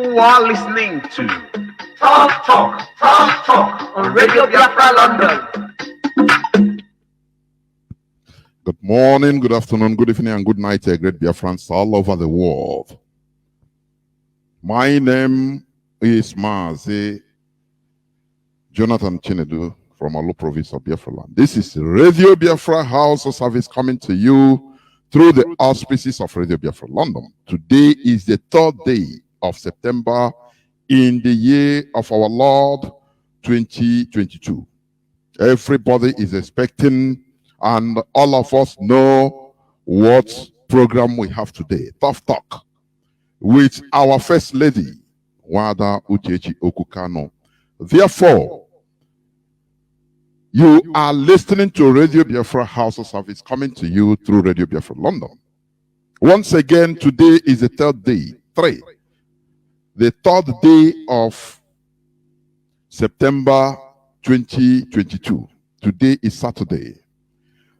You are listening to Talk on Radio Biafra London. Good morning, good afternoon, good evening, and good night, great Biafrans all over the world. My name is Mazi Jonathan Chinedu from Olu province of Biafra land. This is Radio Biafra HAUSA-SERVICE coming to you through the auspices of Radio Biafra London. Today is the 3rd day of September in the year of our Lord 2022. Everybody is expecting, and all of us know what program we have today. Tough Talk with our First Lady, Uchechi Okwu Kanu. Therefore, you are listening to Radio Biafra HAUSA-SERVICE coming to you through Radio Biafra London. Once again, today is the 3rd day, the 3rd day of September 2022. Today is Saturday.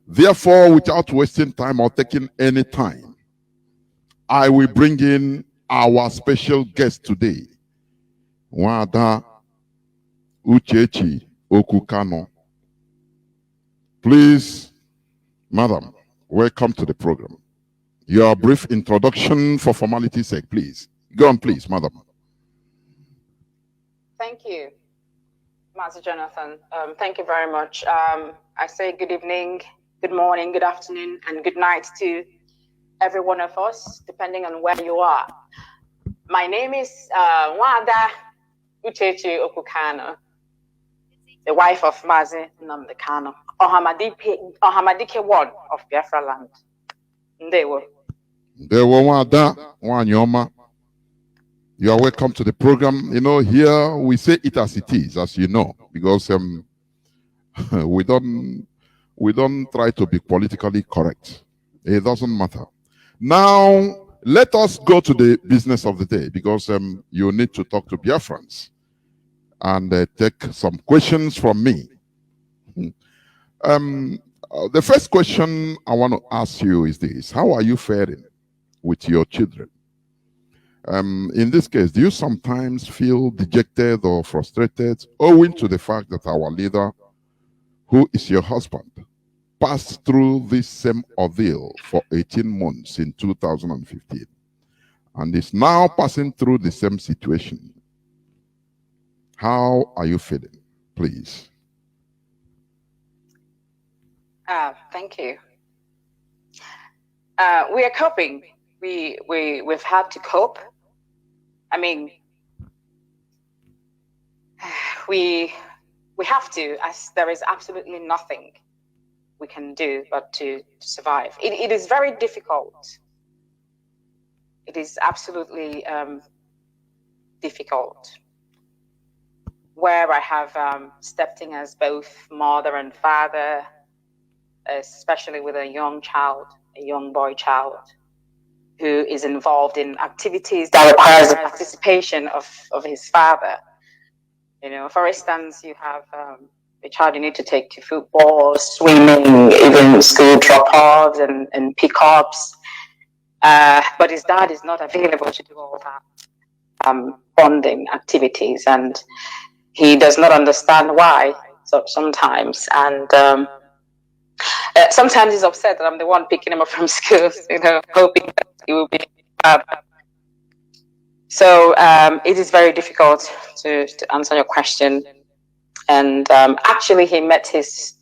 Therefore, without wasting time or taking any time, I will bring in our special guest today, Wada Uchechi Okwu Kanu. Please, Madam, welcome to the program. Your brief introduction for formality's sake, please. Go on, please, Madam. Thank you, Master Jonathan. Thank you very much. I say good evening, good morning, good afternoon, and good night to every one of us, depending on where you are. My name is Wada Uchechi Okwu Kanu, the wife of Mazi Nnamdi Kanu, Ohamadike 1 of Biafra land. Ndewo. Ndewo Wada Wanyoma. You are welcome to the program. You know, here we say it as it is, as you know, because we don't try to be politically correct. It doesn't matter. Now, let us go to the business of the day, because you need to talk to Biafrans and take some questions from me. The first question I want to ask you is this: how are you faring with your children? In this case, do you sometimes feel dejected or frustrated owing to the fact that our leader, who is your husband, passed through this same ordeal for 18 months in 2015 and is now passing through the same situation? How are you feeling, please? Thank you. We are coping. We've had to cope. I mean, we have to, as there is absolutely nothing we can do but to survive. It is very difficult. It is absolutely difficult. Where I have stepped in as both mother and father, especially with a young child, a young boy child, who is involved in activities that requires the participation of his father. You know, for instance, you have a child you need to take to football, swimming, even school drop-offs and pick-ups. But his dad is not available to do all that bonding activities, and he does not understand why sometimes. And sometimes he's upset that I'm the one picking him up from school, you know, hoping that he will be bad. So it is very difficult to answer your question. And actually, he met his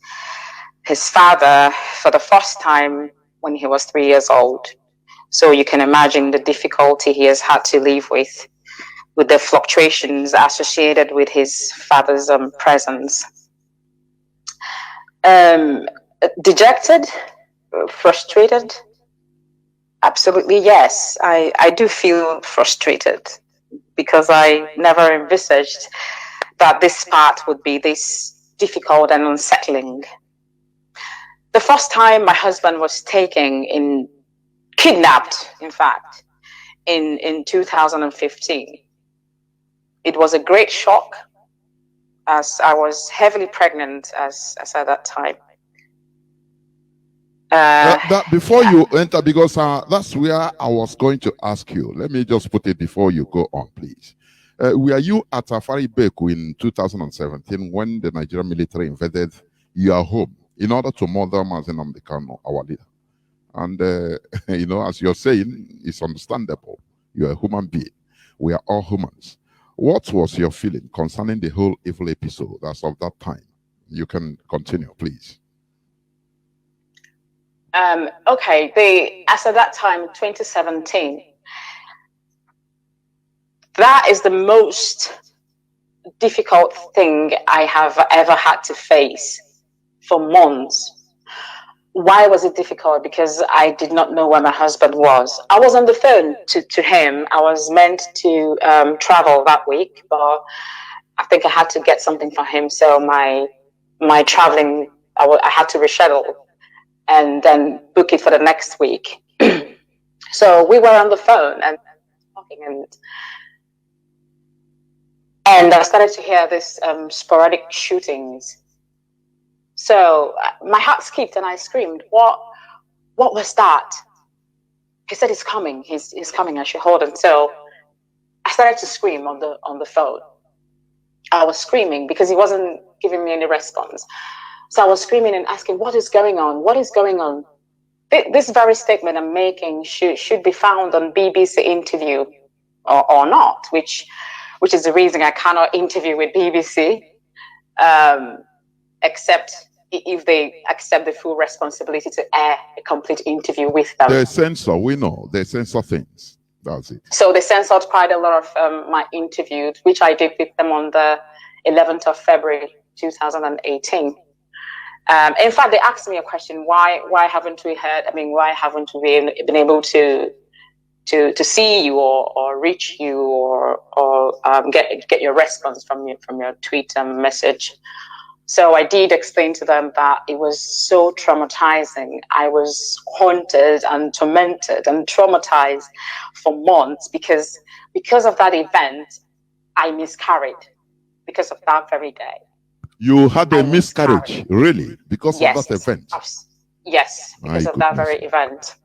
father for the first time when he was 3 years old. So you can imagine the difficulty he has had to live with the fluctuations associated with his father's presence. Dejected, frustrated, absolutely yes. I do feel frustrated because I never envisaged that this part would be this difficult and unsettling. The first time my husband was kidnapped, in fact, in 2015, it was a great shock, as I was heavily pregnant as at that time. Before you enter, because that's where I was going to ask you. Let me just put it before you go on, please. Were you at Afari Beku in 2017 when the Nigerian military invaded your home in order to murder Mazi Nnamdi Kanu, our leader? And, you know, as you're saying, it's understandable. You're a human being. We are all humans. What was your feeling concerning the whole evil episode as of that time? You can continue, please. Okay, as of that time, 2017, that is the most difficult thing I have ever had to face for months. Why was it difficult? Because I did not know where my husband was. I was on the phone to him. I was meant to travel that week, but I think I had to get something for him. So my traveling, I had to reschedule and then book it for the next week. So we were on the phone and talking, and I started to hear this sporadic shootings. So my heart skipped and I screamed, what was that? He said, he's coming, he's coming, I should hold him. So I started to scream on the phone. I was screaming because he wasn't giving me any response. So I was screaming and asking, what is going on? What is going on? This very statement I'm making should be found on BBC interview or not, which is the reason I cannot interview with BBC, except if they accept the full responsibility to air a complete interview with them. They censor, we know, they censor things. That's it. So they censored quite a lot of my interviews, which I did with them on the 11th of February, 2018. In fact, they asked me a question: why haven't we heard? I mean, why haven't we been able to see you or reach you or get your response from your tweet and message? So I did explain to them that it was so traumatizing. I was haunted and tormented and traumatized for months because of that event. I miscarried because of that very day. You had a miscarriage, really, because of that event? Yes, because of that very event.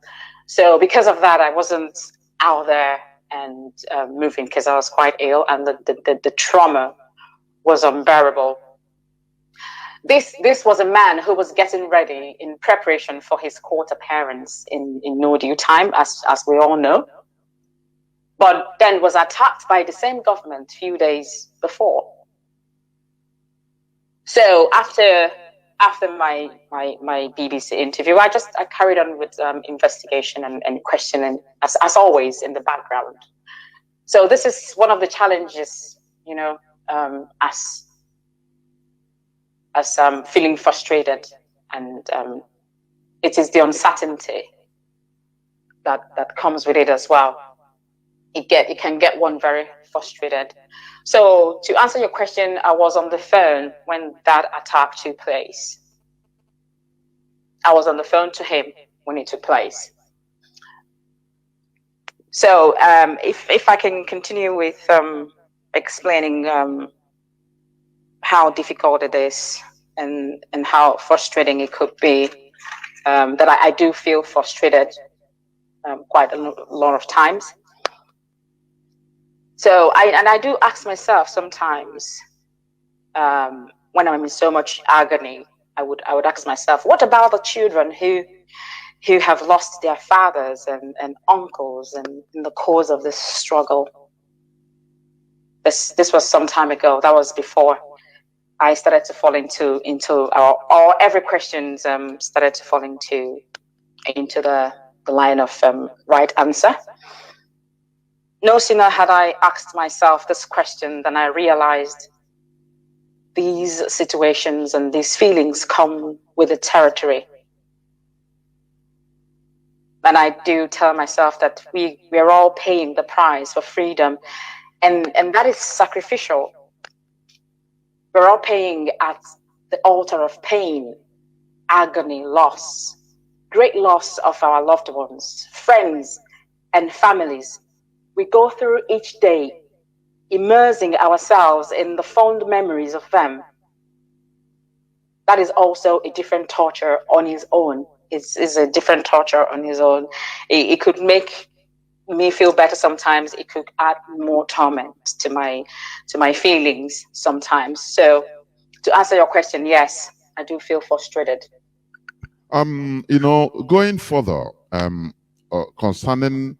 So because of that, I wasn't out there and moving because I was quite ill, and the trauma was unbearable. This was a man who was getting ready in preparation for his court appearance in no due time, as we all know, but then was attacked by the same government a few days before. So after my BBC interview, I carried on with investigation and questioning as always in the background. So this is one of the challenges, you know, as feeling frustrated, and it is the uncertainty that comes with it as well. It can get one very frustrated. So to answer your question, I was on the phone when that attack took place. I was on the phone to him when it took place. So if I can continue with explaining how difficult it is and how frustrating it could be, that I do feel frustrated quite a lot of times. So I do ask myself sometimes, when I'm in so much agony, I would ask myself, what about the children who have lost their fathers and uncles and in the course of this struggle? This was some time ago. That was before I started to fall into or every question started to fall into the line of right answer. No sooner had I asked myself this question than I realized these situations and these feelings come with the territory. And I do tell myself that we are all paying the price for freedom, and that is sacrificial. We're all paying at the altar of pain, agony, loss, great loss of our loved ones, friends, and families. We go through each day, immersing ourselves in the fond memories of them. That is also a different torture on its own. is a different torture on his own. It could make me feel better sometimes. It could add more torment to my feelings sometimes. So to answer your question, yes, I do feel frustrated. Going further, concerning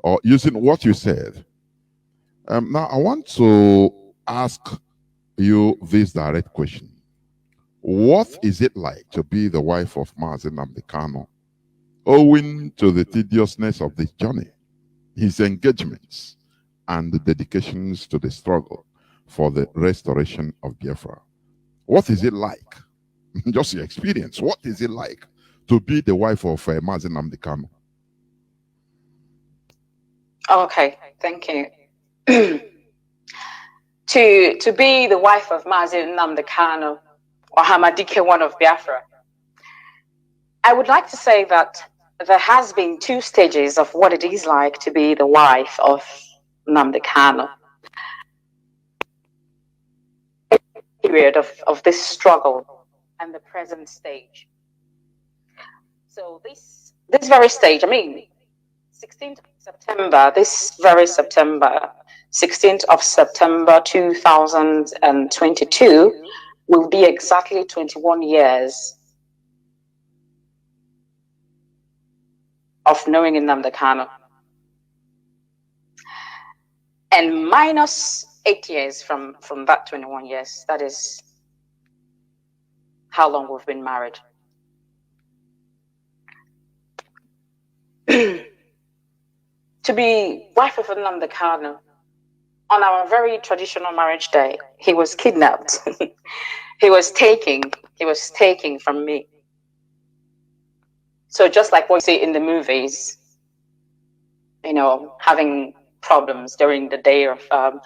or using what you said, now I want to ask you this direct question. What is it like to be the wife of Mazi Nnamdi Kanu, owing to the tediousness of this journey, his engagements, and the dedications to the struggle for the restoration of Biafra? What is it like? Just your experience. What is it like to be the wife of Mazi Nnamdi Kanu? Okay, thank you. To be the wife of Mazi Nnamdi Kanu, or Hamadike one of Biafra, I would like to say that there has been two stages of what it is like to be the wife of Nnamdi Kanu. Period of this struggle and the present stage. So this very stage, 16th of September, this very September, 16th of September 2022 will be exactly 21 years of knowing Nnamdi Kanu. And minus 8 years from that 21 years, that is how long we've been married. To be wife of Nnamdi Kanu, on our very traditional marriage day, he was kidnapped. He was taken from me. So just like what you see in the movies, having problems during the day of an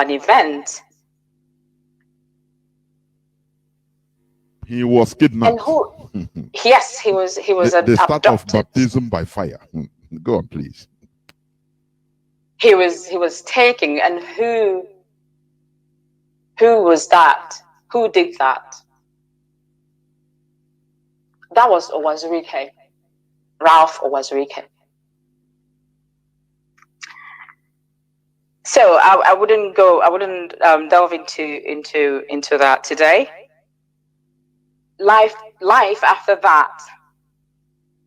event. He was kidnapped. And yes, he was the start abducted. of baptism by fire. Go on, please. He was taken, and who was that? Who did that? That was Owazurike, Ralph Owazurike. So I wouldn't delve into that today. Life after that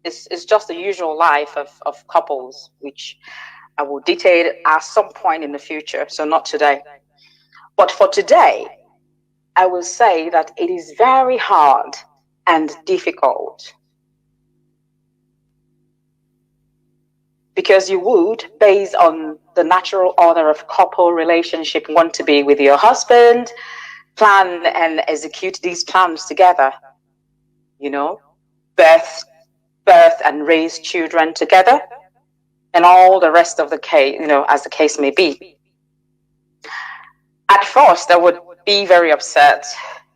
is just the usual life of couples, which I will detail at some point in the future, so not today. But for today, I will say that it is very hard and difficult, because you would, based on the natural order of couple relationship, want to be with your husband, plan and execute these plans together, birth and raise children together, and all the rest of the case, as the case may be. At first, I would be very upset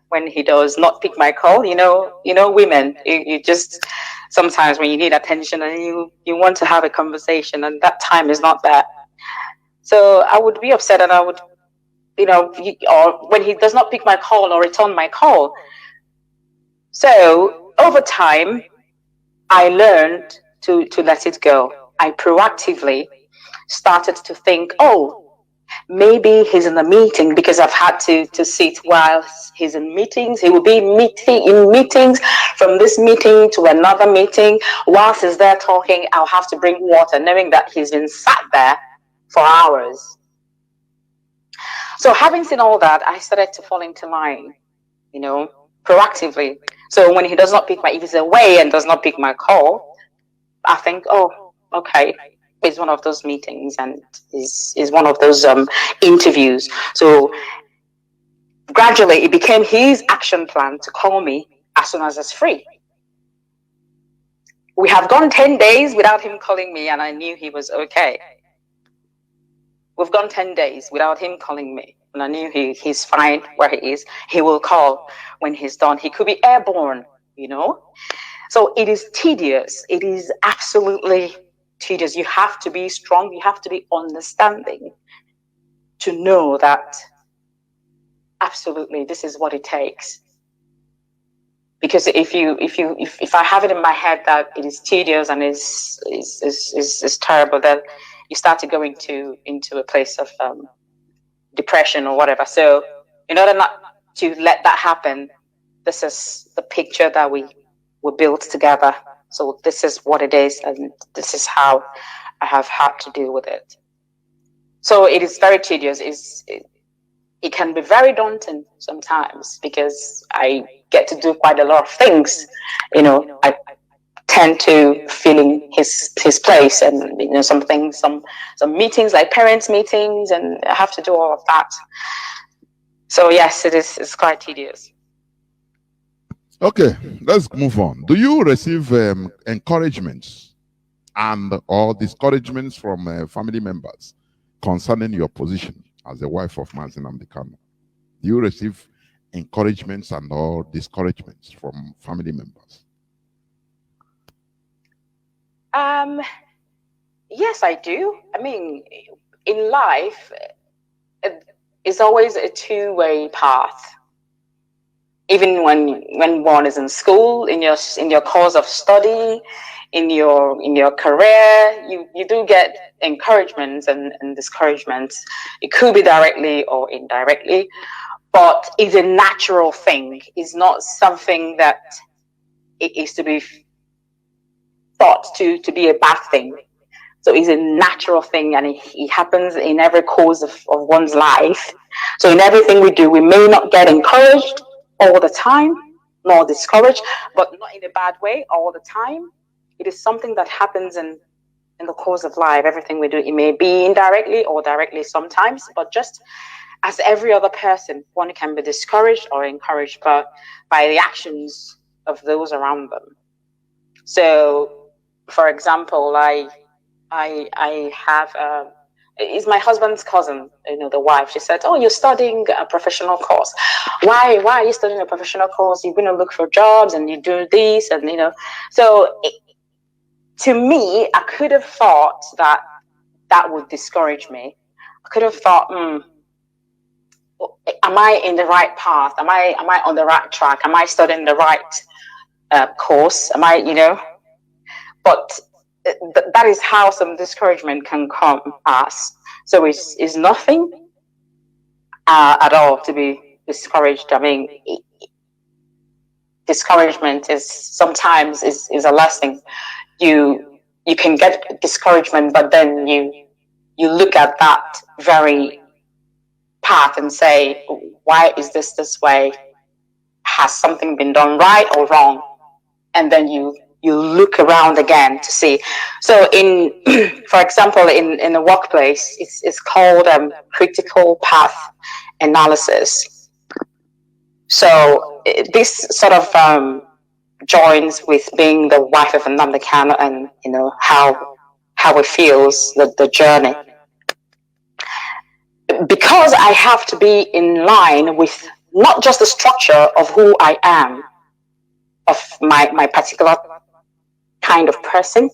when he does not pick my call. Women, you just, sometimes when you need attention and you want to have a conversation and that time is not there. So I would be upset, and I would, or when he does not pick my call or return my call. So over time, I learned to let it go. I proactively started to think, maybe he's in a meeting, because I've had to sit while he's in meetings. He will be in meetings, from this meeting to another meeting. Whilst he's there talking, I'll have to bring water, knowing that he's been sat there for hours. So having seen all that, I started to fall into line, proactively. So when he does not pick if he's away and does not pick my call, I think, okay, it's one of those meetings and is one of those interviews. So gradually it became his action plan to call me as soon as it's free. We have gone 10 days without him calling me, and I knew he was okay. We've gone 10 days without him calling me, and I knew he's fine where he is. He will call when he's done. He could be airborne, So it is tedious. It is absolutely tedious. You have to be strong. You have to be understanding to know that absolutely this is what it takes. because if I have it in my head that it is tedious and is terrible, then you start to go into a place of depression or whatever. So in order not to let that happen, this is the picture that we built together. So this is what it is, and this is how I have had to deal with it. So it is very tedious. It can be very daunting sometimes because I get to do quite a lot of things. You know, I tend to fill in his place, and you know, some meetings like parents' meetings, and I have to do all of that. So yes, it's quite tedious. Okay, let's move on. Do you receive encouragements and or discouragements from family members concerning your position as the wife of Mazi Nnamdi Kanu? Do you receive encouragements and or discouragements from family members? Yes, I do. I mean, in life, it's always a two-way path. Even when one is in school, in your course of study, in your career, you do get encouragements and discouragements. It could be directly or indirectly, but it's a natural thing. It's not something that it is to be thought to be a bad thing. So it's a natural thing, and it happens in every course of one's life. So in everything we do, we may not get encouraged all the time, nor discouraged, but not in a bad way all the time. It is something that happens in the course of life. Everything we do, it may be indirectly or directly sometimes, but just as every other person, one can be discouraged or encouraged by the actions of those around them. So, for example, I have is my husband's cousin, you know, the wife. She said, "Oh, you're studying a professional course. Why are you studying a professional course? You're going to look for jobs and you do this, and you know." So to me, I could have thought that would discourage me. I could have thought, am I in the right path? Am I on the right track? Am I studying the right course? Am I, you know? But that is how some discouragement can come as. So it's nothing at all to be discouraged. I mean, discouragement is sometimes is a lesson. You can get discouragement, but then you look at that very path and say, why is this way? Has something been done right or wrong? And then you look around again to see. So for example, in the workplace, it's called critical path analysis. So this sort of joins with being the wife of Nnamdi Kanu, and you know how it feels, the journey. Because I have to be in line with not just the structure of who I am, of my particular kind of person,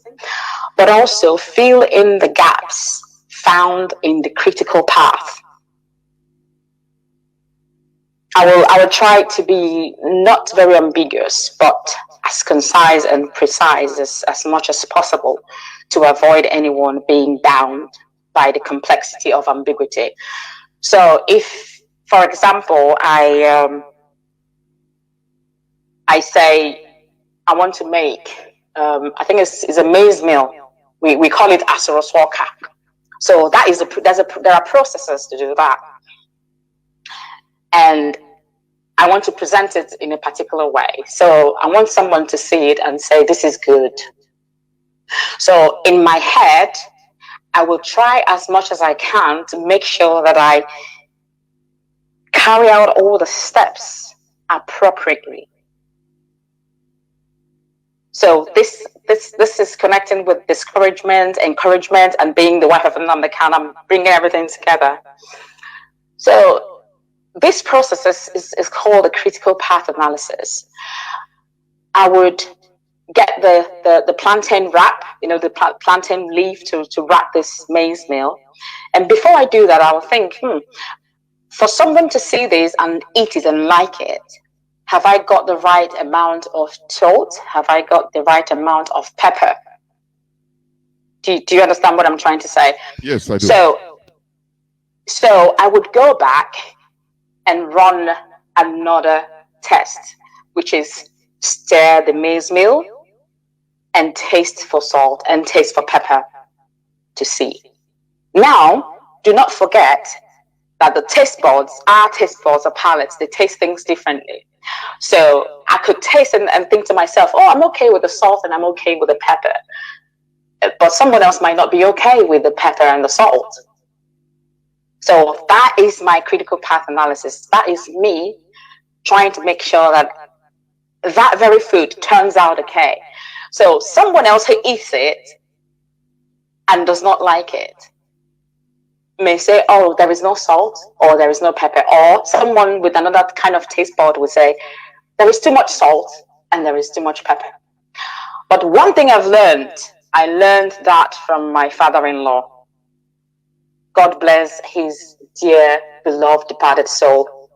but also fill in the gaps found in the critical path. I will try to be not very ambiguous, but as concise and precise as much as possible to avoid anyone being bound by the complexity of ambiguity. So if, for example, I say I want to make, I think it's a maize meal. We call it asoroswoka. So that is there are processes to do that. And I want to present it in a particular way. So I want someone to see it and say, this is good. So in my head, I will try as much as I can to make sure that I carry out all the steps appropriately. So this is connecting with discouragement, encouragement, and being the wife of Nnamdi Kanu. I'm bringing everything together. So this process is called a critical path analysis. I would get the plantain wrap, you know, the plantain leaf to wrap this maize meal. And before I do that, I will think, for someone to see this and eat it and like it, Have I got the right amount of salt? Have I got the right amount of pepper? Do you understand what I'm trying to say? Yes, I do. So I would go back and run another test, which is stir the maize meal and taste for salt and taste for pepper to see. Now, do not forget that the taste buds, our taste buds, are palates, they taste things differently. So I could taste and think to myself, oh, I'm okay with the salt and I'm okay with the pepper. But someone else might not be okay with the pepper and the salt. So that is my critical path analysis. That is me trying to make sure that that very food turns out okay. So someone else who eats it and does not like it may say, oh, there is no salt or there is no pepper. Or someone with another kind of taste bud would say, there is too much salt and there is too much pepper. But one thing I've learned, I learned that from my father-in-law. God bless his dear, beloved, departed soul.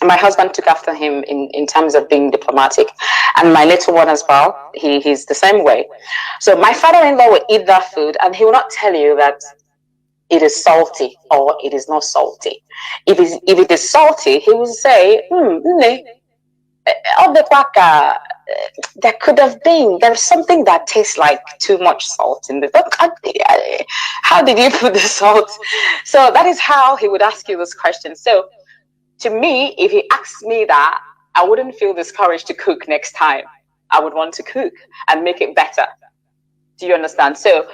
My husband took after him in terms of being diplomatic, and my little one as well. He's the same way. So my father-in-law will eat that food, and he will not tell you that it is salty or it is not salty. If it is salty, he will say, there could have been, there's something that tastes like too much salt in the, how did you put the salt? So that is how he would ask you this question. So to me, if he asks me that, I wouldn't feel discouraged to cook next time. I would want to cook and make it better. Do you understand? So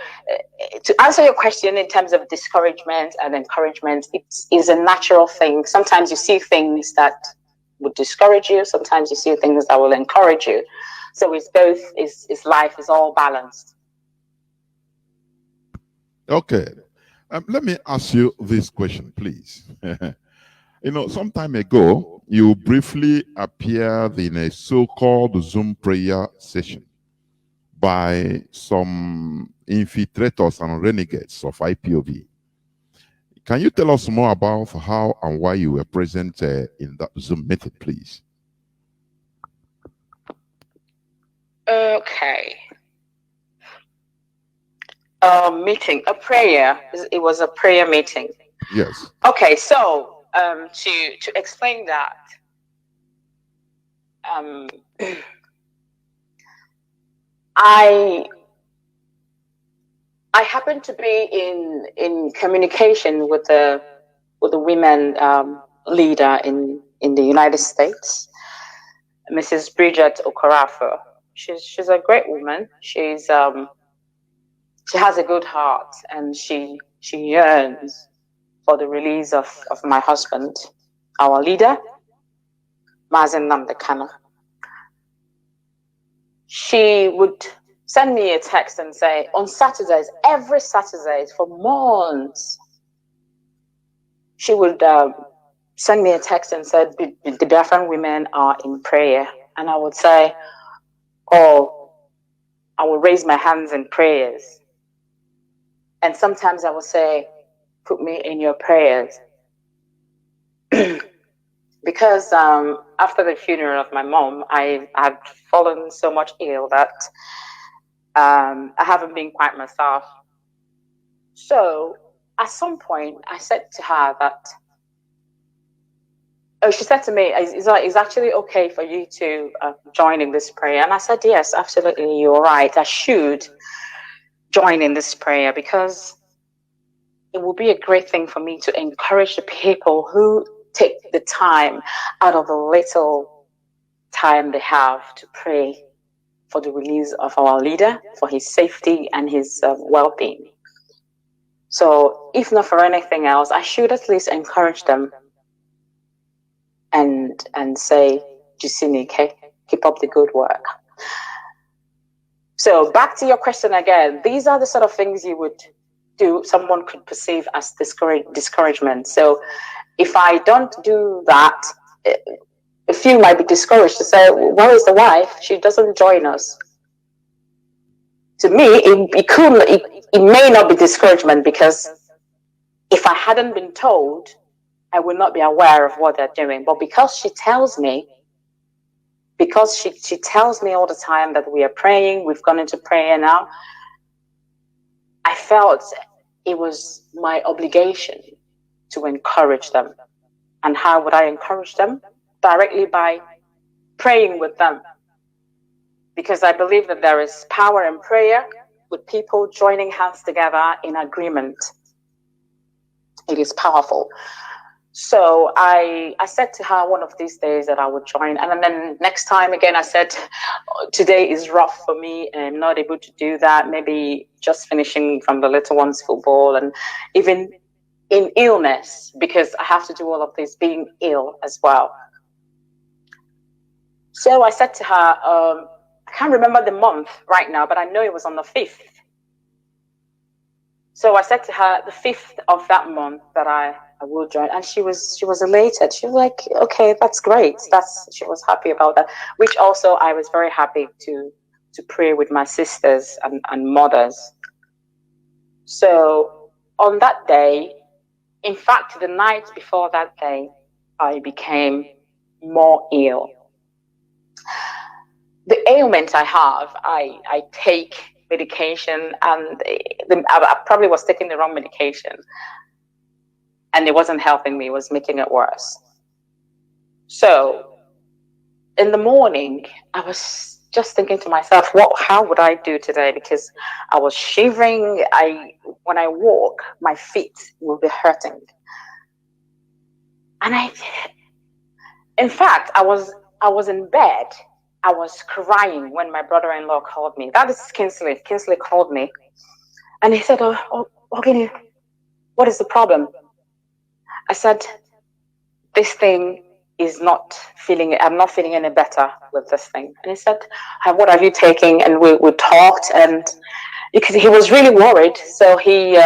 to answer your question in terms of discouragement and encouragement, it is a natural thing. Sometimes you see things that would discourage you. Sometimes you see things that will encourage you. So it's both, is life is all balanced. Okay. Let me ask you this question, please. You know, some time ago, you briefly appeared in a so-called Zoom prayer session by some infiltrators and renegades of IPOB. Can you tell us more about how and why you were present in that Zoom meeting, please? Okay. Meeting, a prayer. It was a prayer meeting. Yes. Okay, so to explain that, I happen to be in communication with the women leader in the United States, Mrs. Bridget Okorafor. She's a great woman. She has a good heart, and she yearns for the release of my husband, our leader, Mazi Nnamdi. She would send me a text and say, on Saturdays, every Saturday for months, she would send me a text and said, the Biafran women are in prayer. And I would say, oh, I will raise my hands in prayers. And sometimes I would say, put me in your prayers. Because after the funeral of my mom, I had fallen so much ill that I haven't been quite myself. So at some point, I said to her that, she said to me, it's actually okay for you to join in this prayer. And I said, yes, absolutely, you're right. I should join in this prayer because it will be a great thing for me to encourage the people who take the time out of the little time they have to pray for the release of our leader, for his safety and his well-being. So if not for anything else, I should at least encourage them and say, Jusinike, keep up the good work. So back to your question again, these are the sort of things you would do, someone could perceive as discouragement. So if I don't do that, a few might be discouraged to say, where is the wife? She doesn't join us. To me, it may not be discouragement, because if I hadn't been told, I would not be aware of what they're doing. But because she tells me, because she tells me all the time that we are praying, we've gone into prayer now, I felt it was my obligation to encourage them. And how would I encourage them? Directly by praying with them. Because I believe that there is power in prayer with people joining hands together in agreement. It is powerful. So I said to her one of these days that I would join. And then next time again, I said, today is rough for me. I'm not able to do that. Maybe just finishing from the little one's football, and even in illness, because I have to do all of this being ill as well. So I said to her, I can't remember the month right now, but I know it was on the 5th. So I said to her the 5th of that month that I will join, and she was elated. She was like, okay, that's great. She was happy about that, which also I was very happy to pray with my sisters and mothers. So on that day, in fact, the night before that day, I became more ill. The ailment I have, I take medication, and I probably was taking the wrong medication. And it wasn't helping me, it was making it worse. So in the morning, I was just thinking to myself, how would I do today? Because I was shivering. When I walk, my feet will be hurting. And in fact, I was in bed. I was crying when my brother-in-law called me. That is Kinsley. Kinsley called me. And he said, Ogini, what is the problem? I said, this thing is not I'm not feeling any better with this thing. And he said, what have you taken? And we talked, and because he was really worried. So he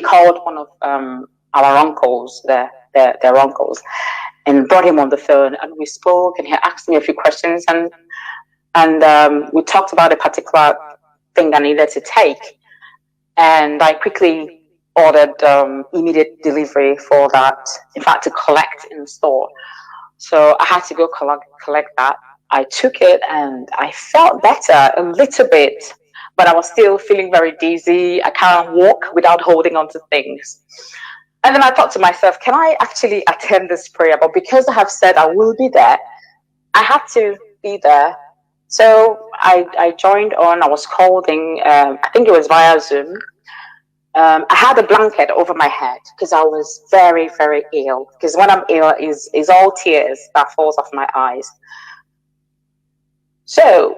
called one of our uncles, their uncles, and brought him on the phone, and we spoke, and he asked me a few questions, and we talked about a particular thing I needed to take. And I quickly ordered immediate delivery for that, in fact, to collect in the store. So I had to go collect that. I took it and I felt better a little bit, but I was still feeling very dizzy. I can't walk without holding on to things. And then I thought to myself, can I actually attend this prayer? But because I have said I will be there, I had to be there. So I joined on. I was called in, I think it was via Zoom. I had a blanket over my head because I was very, very ill. Because when I'm ill, is all tears that falls off my eyes. So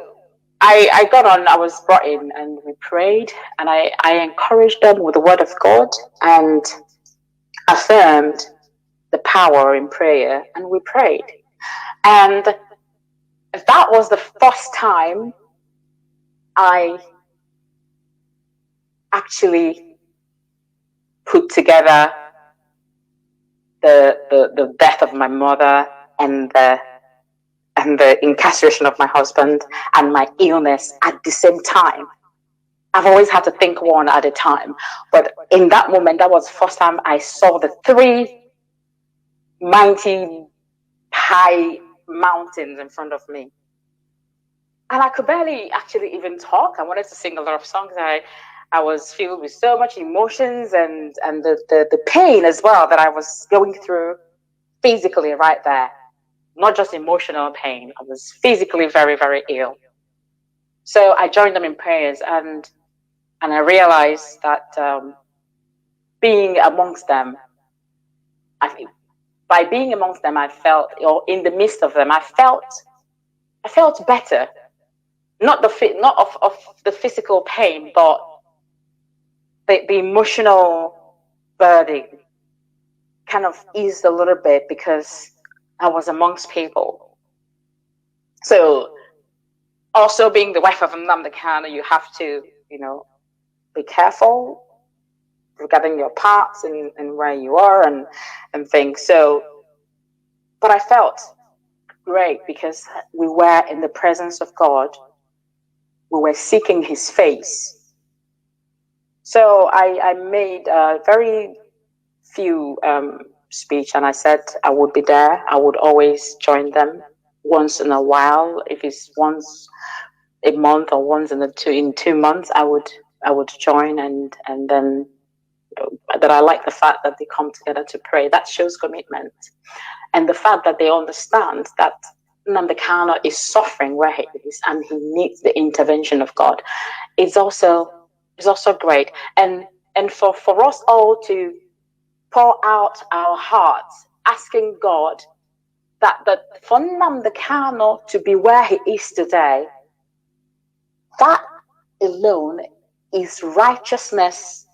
I got on. I was brought in, and we prayed, and I encouraged them with the word of God and affirmed the power in prayer, and we prayed. And that was the first time I actually put together the death of my mother and the incarceration of my husband and my illness at the same time. I've always had to think one at a time, but in that moment, that was the first time I saw the 3 mighty high mountains in front of me. And I could barely actually even talk. I wanted to sing a lot of songs. I was filled with so much emotions and the pain as well that I was going through physically right there. Not just emotional pain. I was physically very, very ill. So I joined them in prayers, and I realized that being amongst them, by being amongst them, I felt, or in the midst of them, I felt better. Not of the physical pain, but the emotional burden kind of eased a little bit because I was amongst people. So also being the wife of Nnamdi Kanu, you have to, be careful regarding your parts and where you are and things. So, but I felt great because we were in the presence of God. We were seeking his face. So I made a very few speech, and I said I would be there. I would always join them once in a while. If it's once a month or once in 2 months, I would join, and then that I like the fact that they come together to pray. That shows commitment, and the fact that they understand that Nnamdi Kanu is suffering where he is, and he needs the intervention of God. It's also great, and for us all to pour out our hearts, asking God that for Nnamdi Kanu to be where he is today, that alone is righteousness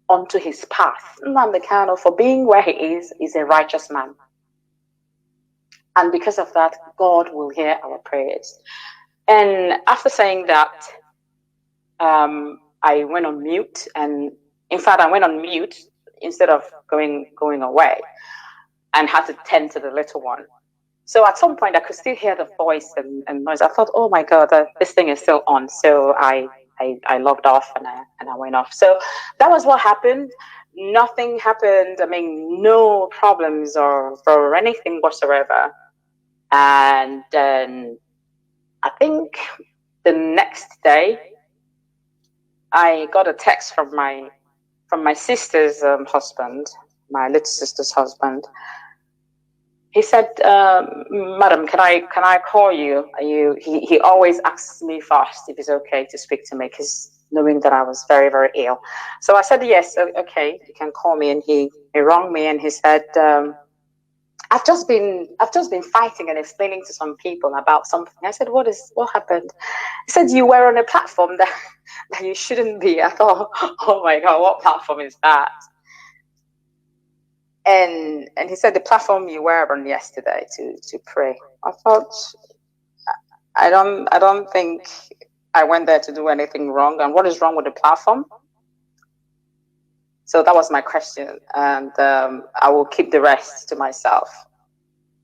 onto his path. Nnamdi Kanu, for being where he is a righteous man. And because of that, God will hear our prayers. And after saying that, I went on mute. And in fact, I went on mute instead of going away, and had to tend to the little one. So at some point, I could still hear the voice and noise. I thought, oh my God, this thing is still on. So I logged off and I went off. So that was what happened. Nothing happened. I mean, no problems or anything whatsoever. And then I think the next day, I got a text from my sister's husband, my little sister's husband. He said, "Madam, can I call you? He always asks me first if it's okay to speak to me, because knowing that I was very, very ill." So I said, "Yes, okay, you can call me." And he rang me and he said, I've just been fighting and explaining to some people about something." I said, what happened? He said, "You were on a platform that you shouldn't be." I thought, oh my God, what platform is that? And he said, "The platform you were on yesterday to pray." I thought, I don't think I went there to do anything wrong. And what is wrong with the platform? So that was my question, and I will keep the rest to myself.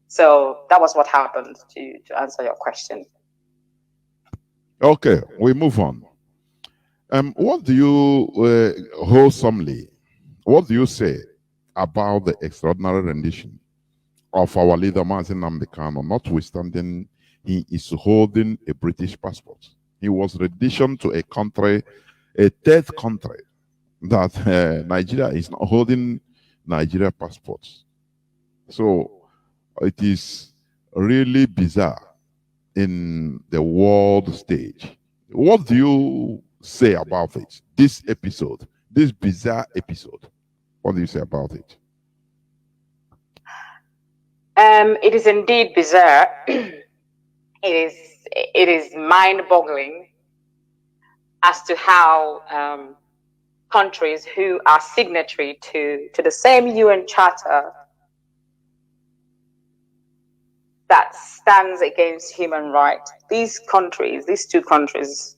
So that was what happened, to answer your question. Okay, we move on. What do you wholesomely, what do you say about the extraordinary rendition of our leader Mazi Nnamdi Kanu, notwithstanding he is holding a British passport? He was renditioned to a country, a third country, that Nigeria is not holding Nigeria passports. So it is really bizarre in the world stage. What do you say about it? This episode, this bizarre episode. What do you say about it? It is indeed bizarre. It is mind-boggling as to how countries who are signatory to the same UN Charter that stands against human rights, these two countries,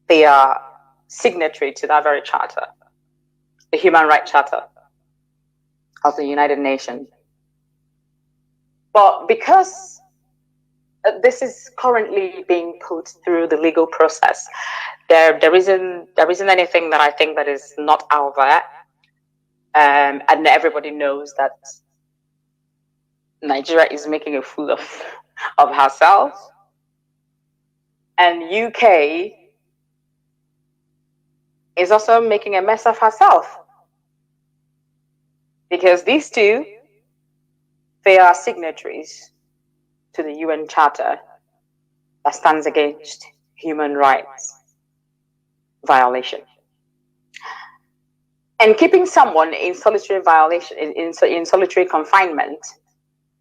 they are signatory to that very charter, the Human Rights Charter of the United Nations. But because this is currently being put through the legal process, there isn't anything that I think that is not out there, and everybody knows that Nigeria is making a fool of herself, and UK is also making a mess of herself, because these two, they are signatories to the UN Charter that stands against human rights violation. And keeping someone in solitary violation, in solitary confinement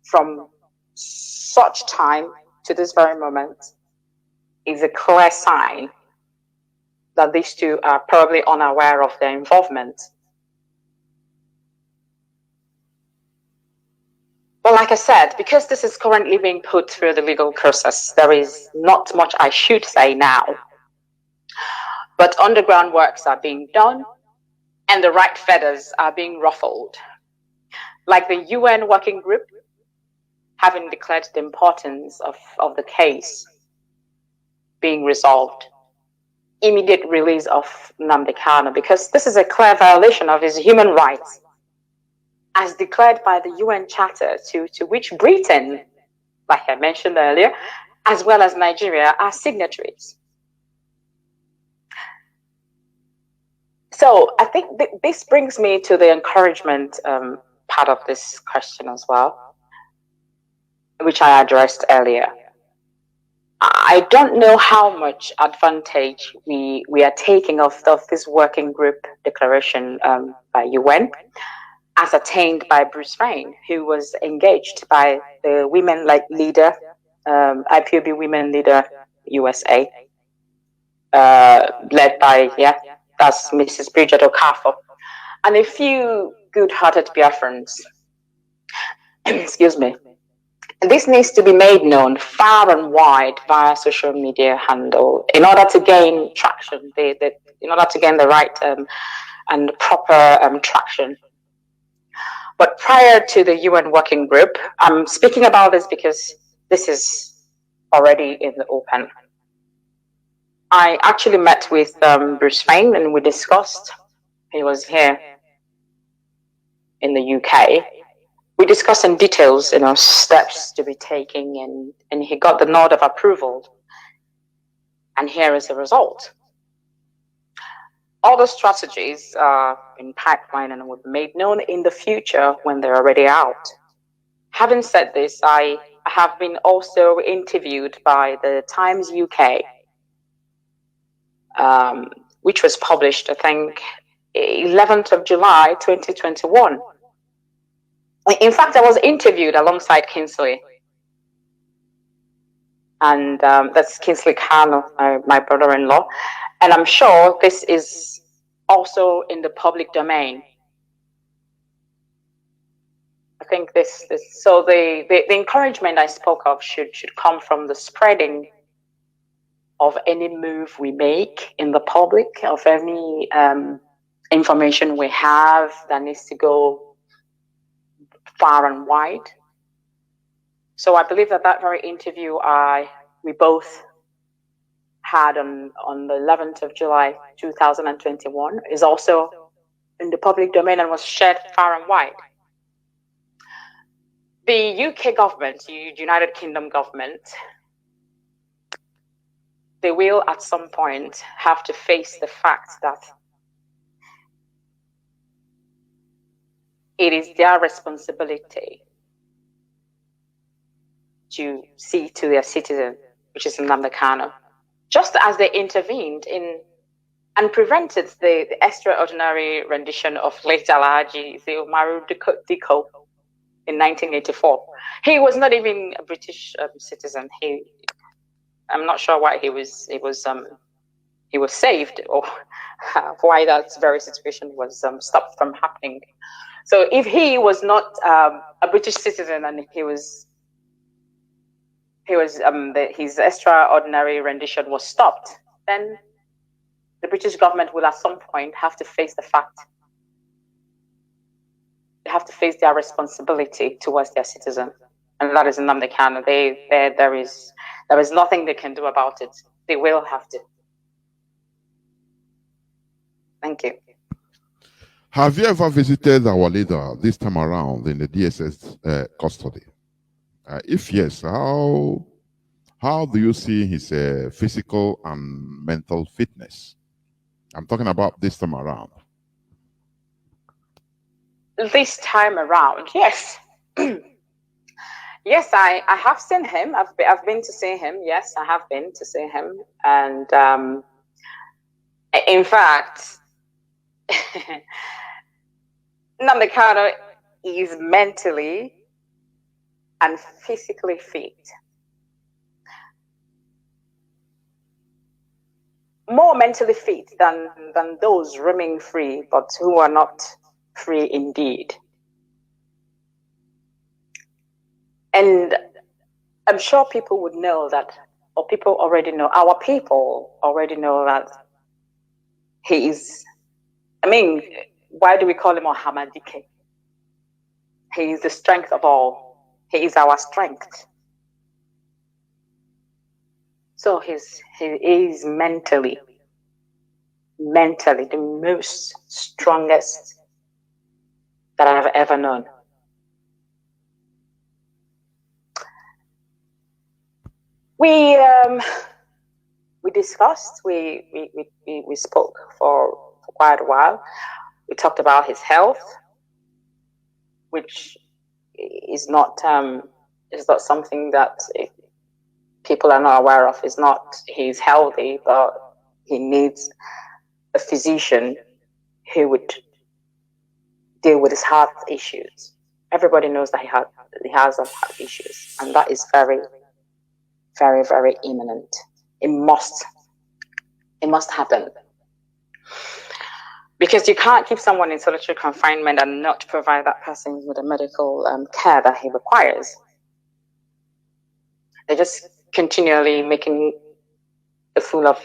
from such time to this very moment is a clear sign that these two are probably unaware of their involvement. But like I said, because this is currently being put through the legal process, there is not much I should say now. But underground works are being done, and the right feathers are being ruffled. Like the UN working group, having declared the importance of the case being resolved. Immediate release of Nnamdi Kanu, because this is a clear violation of his human rights, as declared by the UN Charter, to which Britain like I mentioned earlier, as well as Nigeria, are signatories. So I think this brings me to the encouragement part of this question as well, which I addressed earlier. I don't know how much advantage we are taking of this working group declaration by UN, as attained by Bruce Fein, who was engaged by the women leader, IPOB women leader USA, led by, that's Mrs. Bridget Okafor, and a few good-hearted Biafrans. Excuse me. This needs to be made known far and wide via social media handle in order to gain traction, in order to gain the right and proper traction. But prior to the UN working group, I'm speaking about this because this is already in the open. I actually met with Bruce Fein and we discussed, he was here in the UK. We discussed in details, steps to be taken, and he got the nod of approval. And here is the result. All the strategies are in pipeline and will be made known in the future when they're already out. Having said this, I have been also interviewed by the Times UK, which was published, I think, 11th of July, 2021. In fact, I was interviewed alongside Kingsley. And that's Kingsley Kanu, my brother-in-law. And I'm sure this is also in the public domain. I think so the encouragement I spoke of should come from the spreading of any move we make in the public, of any information we have that needs to go far and wide. So I believe that very interview we both had on the 11th of July 2021 is also in the public domain and was shared far and wide. The UK government, the United Kingdom government, they will at some point have to face the fact that it is their responsibility to see to their citizen, which is Nnamdi Kanu, just as they intervened in and prevented the extraordinary rendition of late Alhaji Umaru Dikko in 1984. He was not even a British citizen. I'm not sure why he was saved, or why that very situation was stopped from happening. So if he was not a British citizen and his extraordinary rendition was stopped, then the British government will at some point have to face the fact. They have to face their responsibility towards their citizen, and that is Nnamdi Kanu. There is nothing they can do about it. They will have to. Thank you. Have you ever visited our leader this time around in the DSS custody? If yes, how do you see his physical and mental fitness? I'm talking about this time around. This time around, yes. Yes, I have seen him. I've been to see him. Yes, I have been to see him. And in fact, Nnamdi Kanu is mentally and physically fit. More mentally fit than those roaming free, but who are not free indeed. And I'm sure people would know that, or people already know, our people already know that he is, why do we call him Ohamadike? He is the strength of all. He is our strength. So he is mentally the most strongest that I've ever known. We discussed, we spoke for quite a while. We talked about his health, which is not something that people are not aware of. It's not he's healthy, but he needs a physician who would deal with his heart issues. Everybody knows that he has heart issues, and that is very, very, very imminent. It must happen. Because you can't keep someone in solitary confinement and not provide that person with the medical care that he requires. They're just continually making a fool of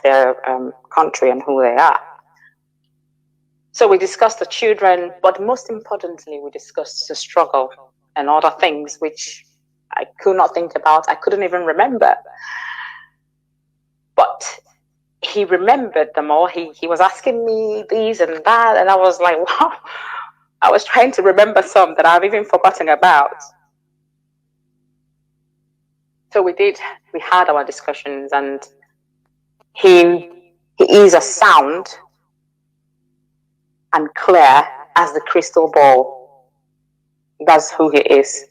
their country and who they are. So we discussed the children, but most importantly, we discussed the struggle and other things which I could not think about. I couldn't even remember. But he remembered them all. He was asking me these and that, and I was like, wow. I was trying to remember some that I've even forgotten about. So we had our discussions, and he is as sound and clear as the crystal ball. That's who he is.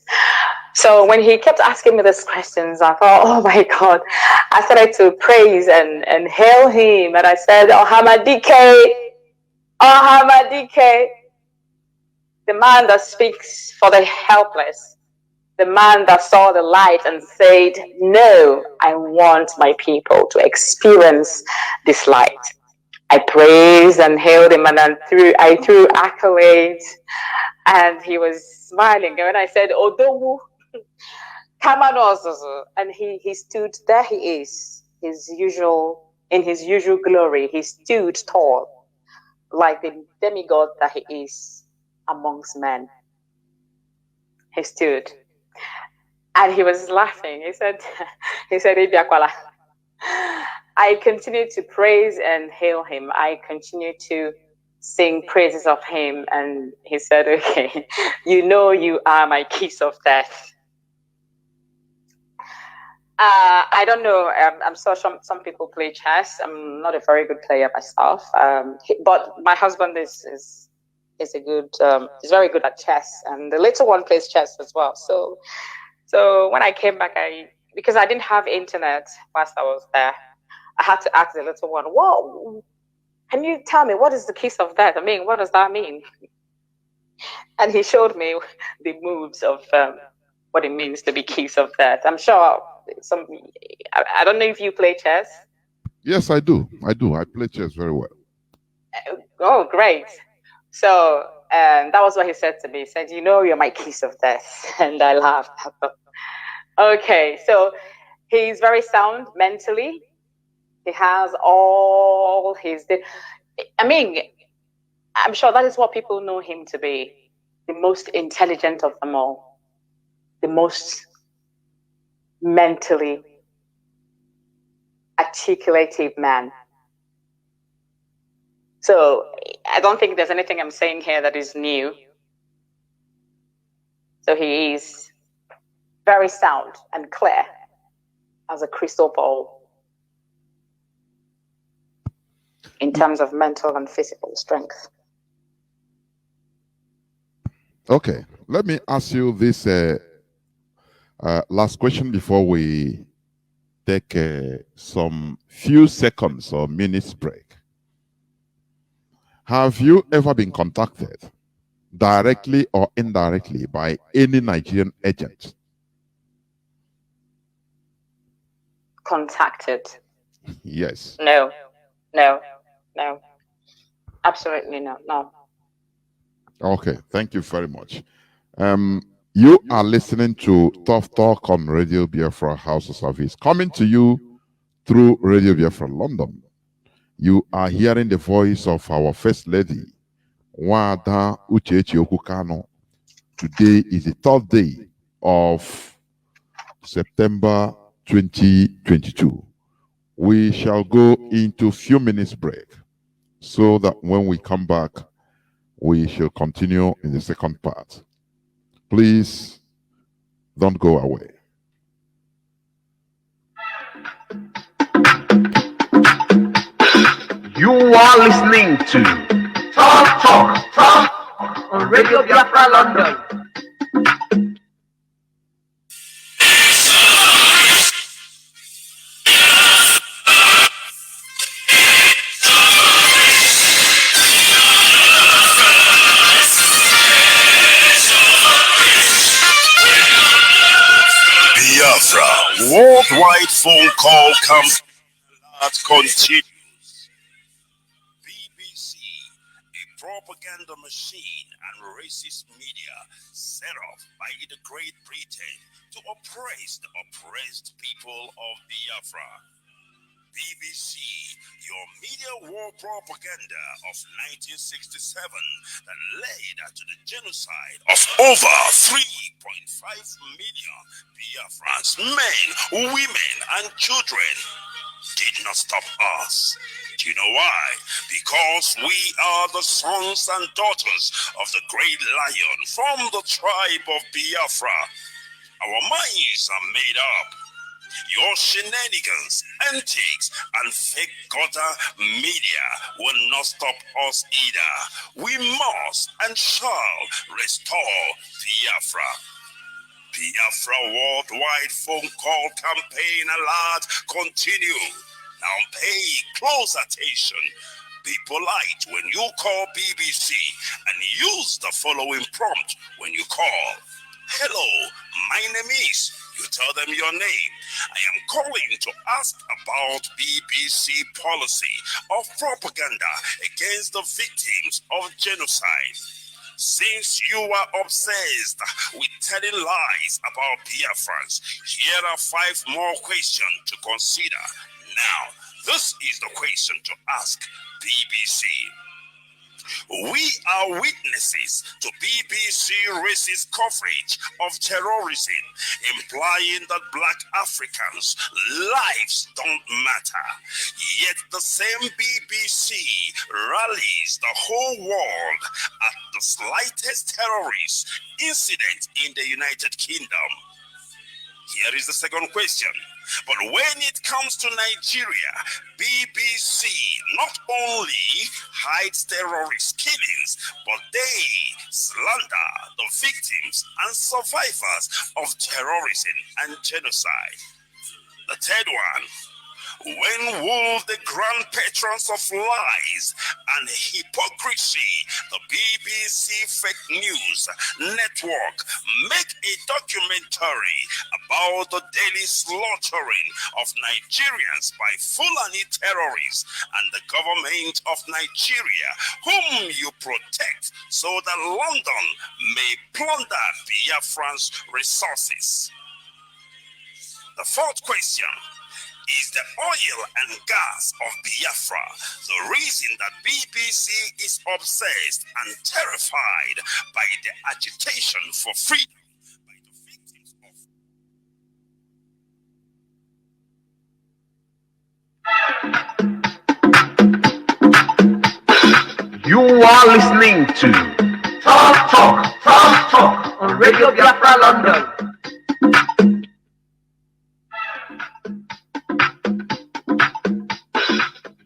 So when he kept asking me these questions, I thought, oh my God. I started to praise and hail him. And I said, Ohamadike, Ohamadike, the man that speaks for the helpless, the man that saw the light and said, no, I want my people to experience this light. I praised and hailed him, and I threw accolades, and he was smiling. And when I said, Odowu, and he stood there. He is in his usual glory. He stood tall, like the demigod that he is amongst men. He stood, and he was laughing. He said, Ibiakwala, I continue to praise and hail him. I continue to sing praises of him. And he said, okay, you are my kiss of death. I don't know. I'm sure some people play chess. I'm not a very good player myself. But my husband is a good, he's very good at chess. And the little one plays chess as well. So when I came back, because I didn't have internet whilst I was there, I had to ask the little one, whoa, can you tell me what is the kiss of death? I mean, what does that mean? And he showed me the moves of what it means to be kiss of death. I'm sure I don't know if you play chess. Yes, I do. I play chess very well. Oh, great. So that was what he said to me. He said, you're my kiss of death. And I laughed. Okay, so he's very sound mentally. He has all his... I mean, I'm sure that is what people know him to be. The most intelligent of them all. The most mentally articulative man. So I don't think there's anything I'm saying here that is new. So he is very sound and clear as a crystal ball in terms of mental and physical strength. Okay, let me ask you this last question before we take some few seconds or minutes break. Have you ever been contacted directly or indirectly by any Nigerian agent? Contacted? Yes. No. Absolutely no. Okay, thank you very much. You are listening to Tough Talk on Radio Biafra HAUSA-SERVICE, coming to you through Radio Biafra London. You are hearing the voice of our First Lady, Wada Uchechi Okwu Kanu. Today is the 3rd day of September 2022. We shall go into a few minutes break so that when we come back, we shall continue in the second part. Please don't go away. You are listening to Talk on Radio Biafra London. Biafra, worldwide phone call campaign that continues. BBC, a propaganda machine and racist media set up by the Great Britain to oppress the oppressed people of Biafra. BBC, your media war propaganda of 1967 that led to the genocide of over 3.5 million Biafrans, men, women, and children, did not stop us. Do you know why? Because we are the sons and daughters of the great lion from the tribe of Biafra. Our minds are made up. Your shenanigans, antics, and fake gutter media will not stop us either. We must and shall restore Biafra. Biafra worldwide phone call campaign alert continue. Now pay close attention. Be polite when you call BBC and use the following prompt when you call. Hello, my name is. You tell them your name. I am calling to ask about BBC policy of propaganda against the victims of genocide. Since you are obsessed with telling lies about Biafrans, here are 5 more questions to consider. Now, this is the question to ask BBC. We are witnesses to BBC racist coverage of terrorism, implying that black Africans' lives don't matter. Yet the same BBC rallies the whole world at the slightest terrorist incident in the United Kingdom. Here is the second question. But when it comes to Nigeria, BBC not only hides terrorist killings, but they slander the victims and survivors of terrorism and genocide. The third one. When will the grand patrons of lies and hypocrisy, the BBC Fake News Network, make a documentary about the daily slaughtering of Nigerians by Fulani terrorists and the government of Nigeria, whom you protect, so that London may plunder Biafran's resources? The fourth question. Is the oil and gas of Biafra the reason that BBC is obsessed and terrified by the agitation for freedom by the victims of... You are listening to Talk on Radio Biafra London.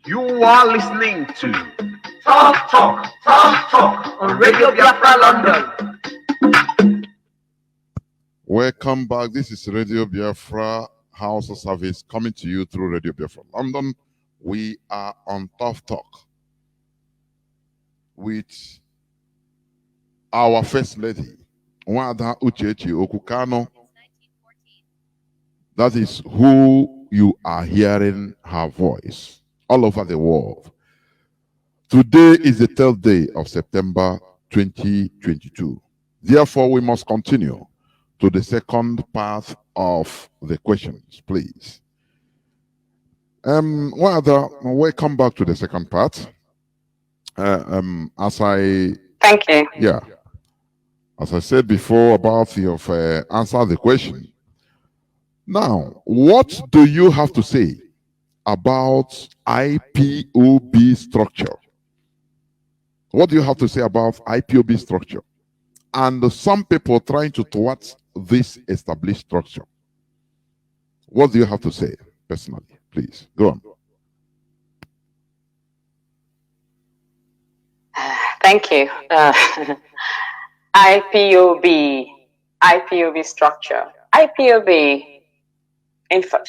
You are listening to Talk on Radio Biafra London. Welcome back. This is Radio Biafra HAUSA-SERVICE coming to you through Radio Biafra London. We are on Tough Talk with our First Lady, Uchechi Okwu Kanu. That is who you are hearing her voice all over the world. Today is the 3rd day of September 2022. Therefore, we must continue to the second part of the questions, please. Welcome back to the second part. Thank you. Yeah, as I said before about you've answered the question. Now, what do you have to say about IPOB structure? What do you have to say about IPOB structure? And some people trying to thwart this established structure. What do you have to say personally? Please, go on. Thank you. IPOB structure. IPOB,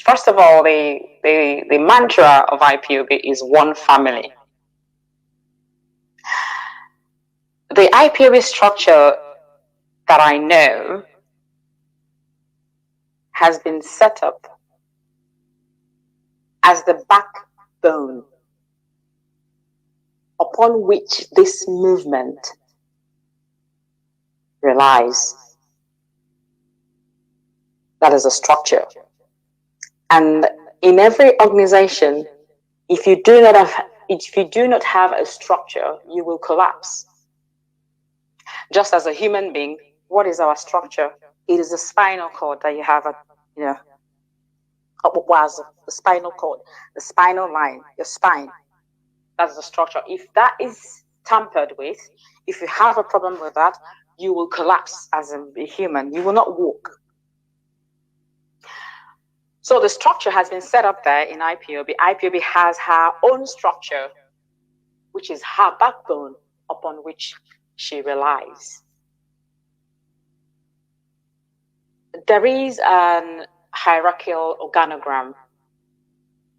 first of all, the mantra of IPOB is one family. The IPOB structure that I know has been set up as the backbone upon which this movement relies. That is a structure. And in every organization, if you do not have a structure, you will collapse. Just as a human being, what is our structure? It is the spinal cord that you have, the spinal cord, the spinal line, your spine. That's the structure. If that is tampered with, if you have a problem with that, you will collapse as a human. You will not walk. So the structure has been set up there in IPOB. IPOB has her own structure, which is her backbone upon which she relies. There is an hierarchical organogram.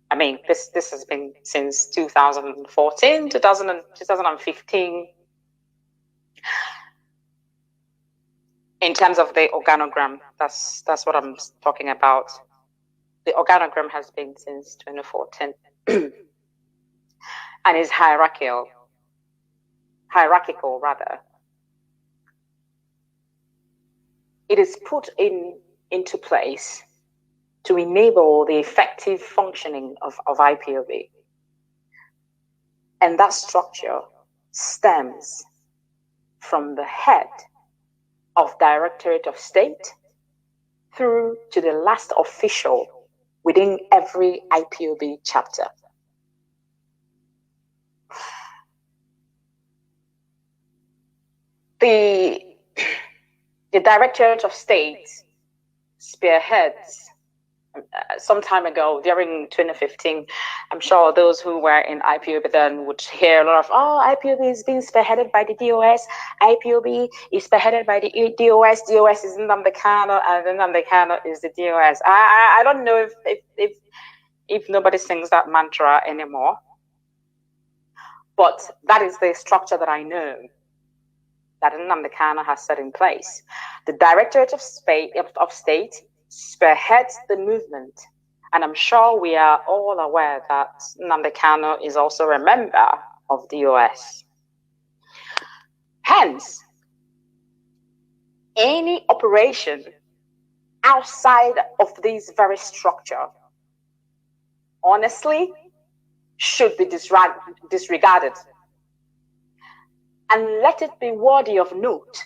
I mean, this has been since 2014, 2015. In terms of the organogram, that's what I'm talking about. The organogram has been since 2014 and is hierarchical rather. It is put into place to enable the effective functioning of IPOB. And that structure stems from the head of Directorate of State through to the last official within every IPOB chapter. The Directorate of State spearheads some time ago during 2015. I'm sure those who were in IPOB then would hear a lot of, IPOB is being spearheaded by the DOS. IPOB is spearheaded by the DOS. DOS is Nnamdi Kanu, and Nnamdi Kanu is the DOS. I don't know if nobody sings that mantra anymore, but that is the structure that I know that Nnamdi Kanu has set in place. The Directorate of State spearheads the movement, and I'm sure we are all aware that Nnamdi Kanu is also a member of the DOS. Hence, any operation outside of this very structure, honestly, should be disregarded. And let it be worthy of note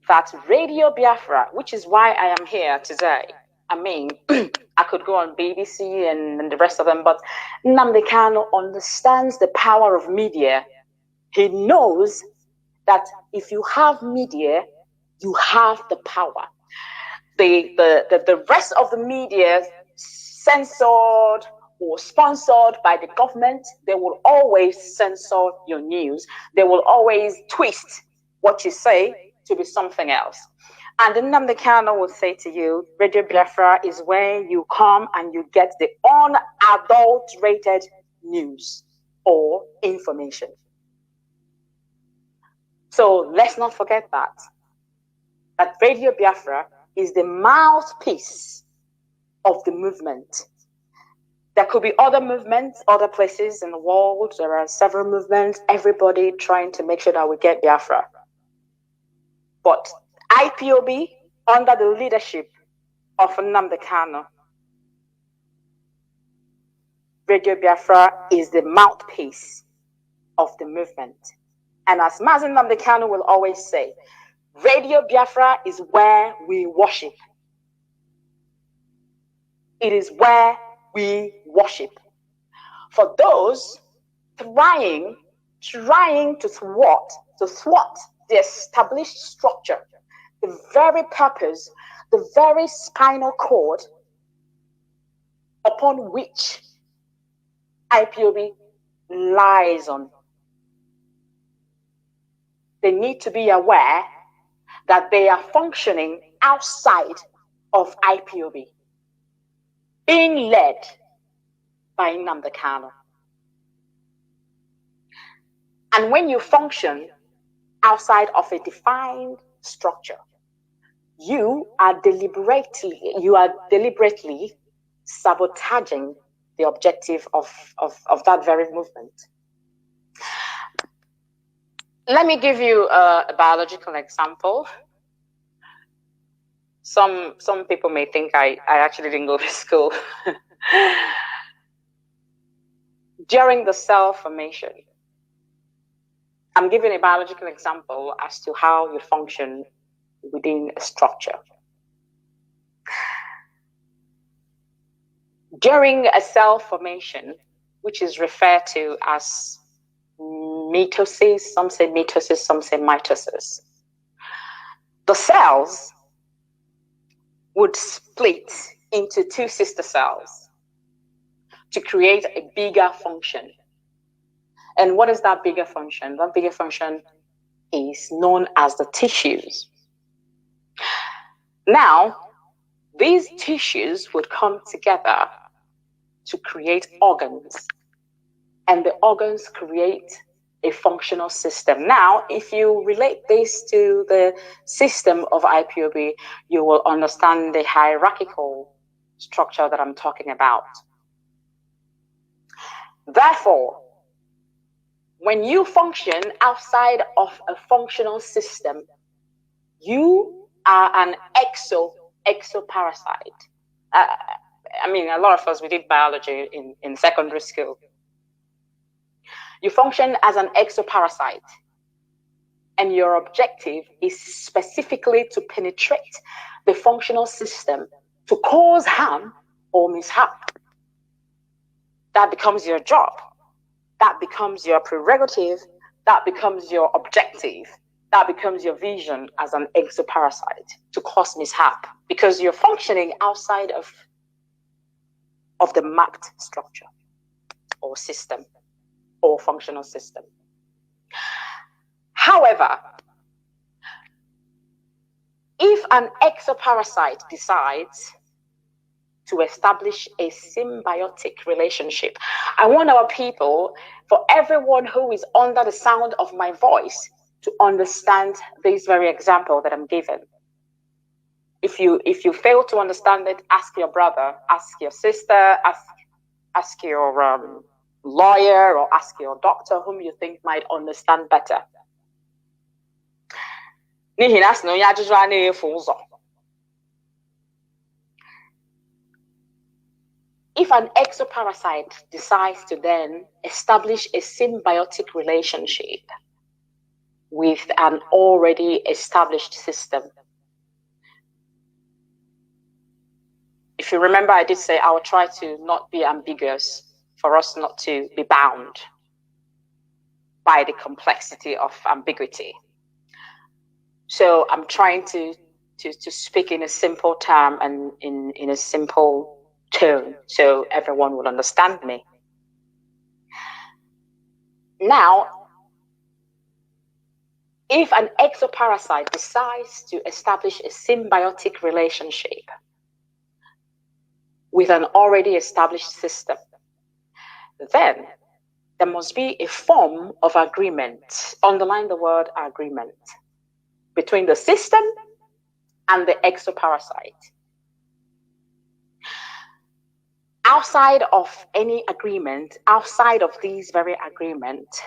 that Radio Biafra, which is why I am here today, I mean, I could go on BBC and the rest of them, but Nnamdi Kanu understands the power of media. He knows that if you have media, you have the power. The rest of the media, censored or sponsored by the government, they will always censor your news. They will always twist what you say to be something else. And then Nnamdi Kanu will say to you, Radio Biafra is where you come and you get the unadulterated news or information. So let's not forget that Radio Biafra is the mouthpiece of the movement. There could be other movements, other places in the world. There are several movements, everybody trying to make sure that we get Biafra. But IPOB, under the leadership of Nnamdi Kanu, Radio Biafra is the mouthpiece of the movement. And as Mazi Nnamdi Kanu will always say, Radio Biafra is where we worship. It is where we worship. For those trying to thwart the established structure, the very purpose, the very spinal cord upon which IPOB lies on. they need to be aware that they are functioning outside of IPOB, being led by Nnamdi Kanu. And when you function outside of a defined structure, you are deliberately sabotaging the objective of that very movement. Let me give you a biological example. Some people may think I actually didn't go to school. During the cell formation, I'm giving a biological example as to how you function within a structure. During a cell formation, which is referred to as mitosis, some say mitosis, some say mitosis, the cells would split into two sister cells to create a bigger function. And what is that bigger function? That bigger function is known as the tissues. Now, these tissues would come together to create organs, and the organs create a functional system. Now, if you relate this to the system of IPOB, you will understand the hierarchical structure that I'm talking about. Therefore, when you function outside of a functional system, you are an exoparasite. I mean, a lot of us, we did biology in secondary school. You function as an exoparasite, and your objective is specifically to penetrate the functional system to cause harm or mishap. That becomes your job. That becomes your prerogative. That becomes your objective. That becomes your vision as an exoparasite, to cause mishap, because you're functioning outside of the mapped structure or system or functional system. However, if an exoparasite decides to establish a symbiotic relationship, I want our people, for everyone who is under the sound of my voice, to understand this very example that I'm giving. If you fail to understand it, ask your brother, ask your sister, ask your lawyer, or ask your doctor, whom you think might understand better. If an exoparasite decides to then establish a symbiotic relationship with an already established system, if you remember, I did say I will try to not be ambiguous, for us not to be bound by the complexity of ambiguity. So I'm trying to speak in a simple term and in a simple tone so everyone will understand me. Now, if an exoparasite decides to establish a symbiotic relationship with an already established system, then there must be a form of agreement, underline the word agreement, between the system and the exoparasite. Outside of any agreement, outside of these very agreements,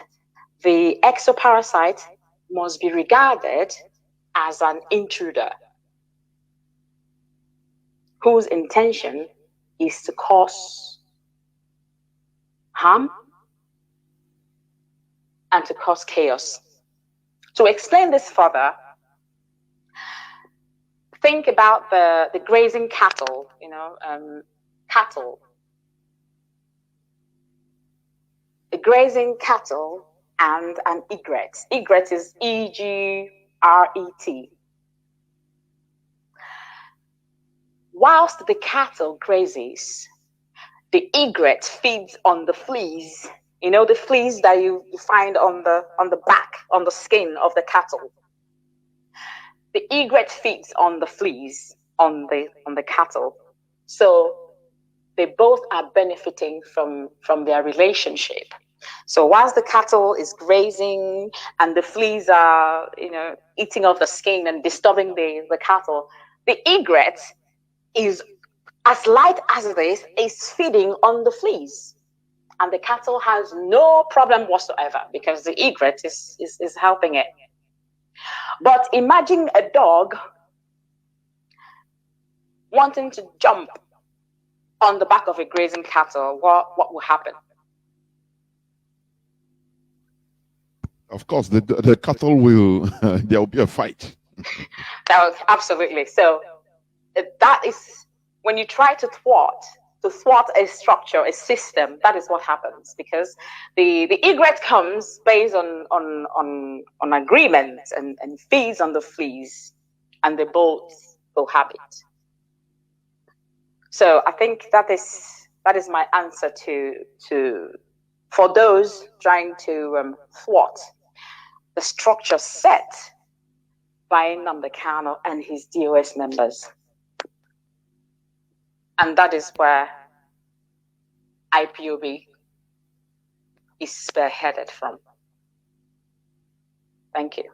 the exoparasite must be regarded as an intruder whose intention is to cause harm and to cause chaos. To explain this further, think about the grazing cattle, cattle. The grazing cattle and an egret. Egret is E-G-R-E-T. Whilst the cattle grazes, the egret feeds on the fleas You know, the fleas that you find on the back, on the skin of the cattle. The egret feeds on the fleas on the cattle. So they both are benefiting from their relationship. So whilst the cattle is grazing and the fleas are, you know, eating off the skin and disturbing the cattle, the egret is, as light as it is feeding on the fleas. And the cattle has no problem whatsoever because the egret is helping it. But imagine a dog wanting to jump on the back of a grazing cattle. What will happen? Of course, the cattle will, there will be a fight. Absolutely. So that is, when you try to thwart a structure, a system, that is what happens, because the egret comes based on agreements and feeds on the fleas, and they both cohabit. So I think that is my answer to for those trying to thwart the structure set by Nnamdi Kanu and his DOS members. And that is where IPOB is spearheaded from. Thank you.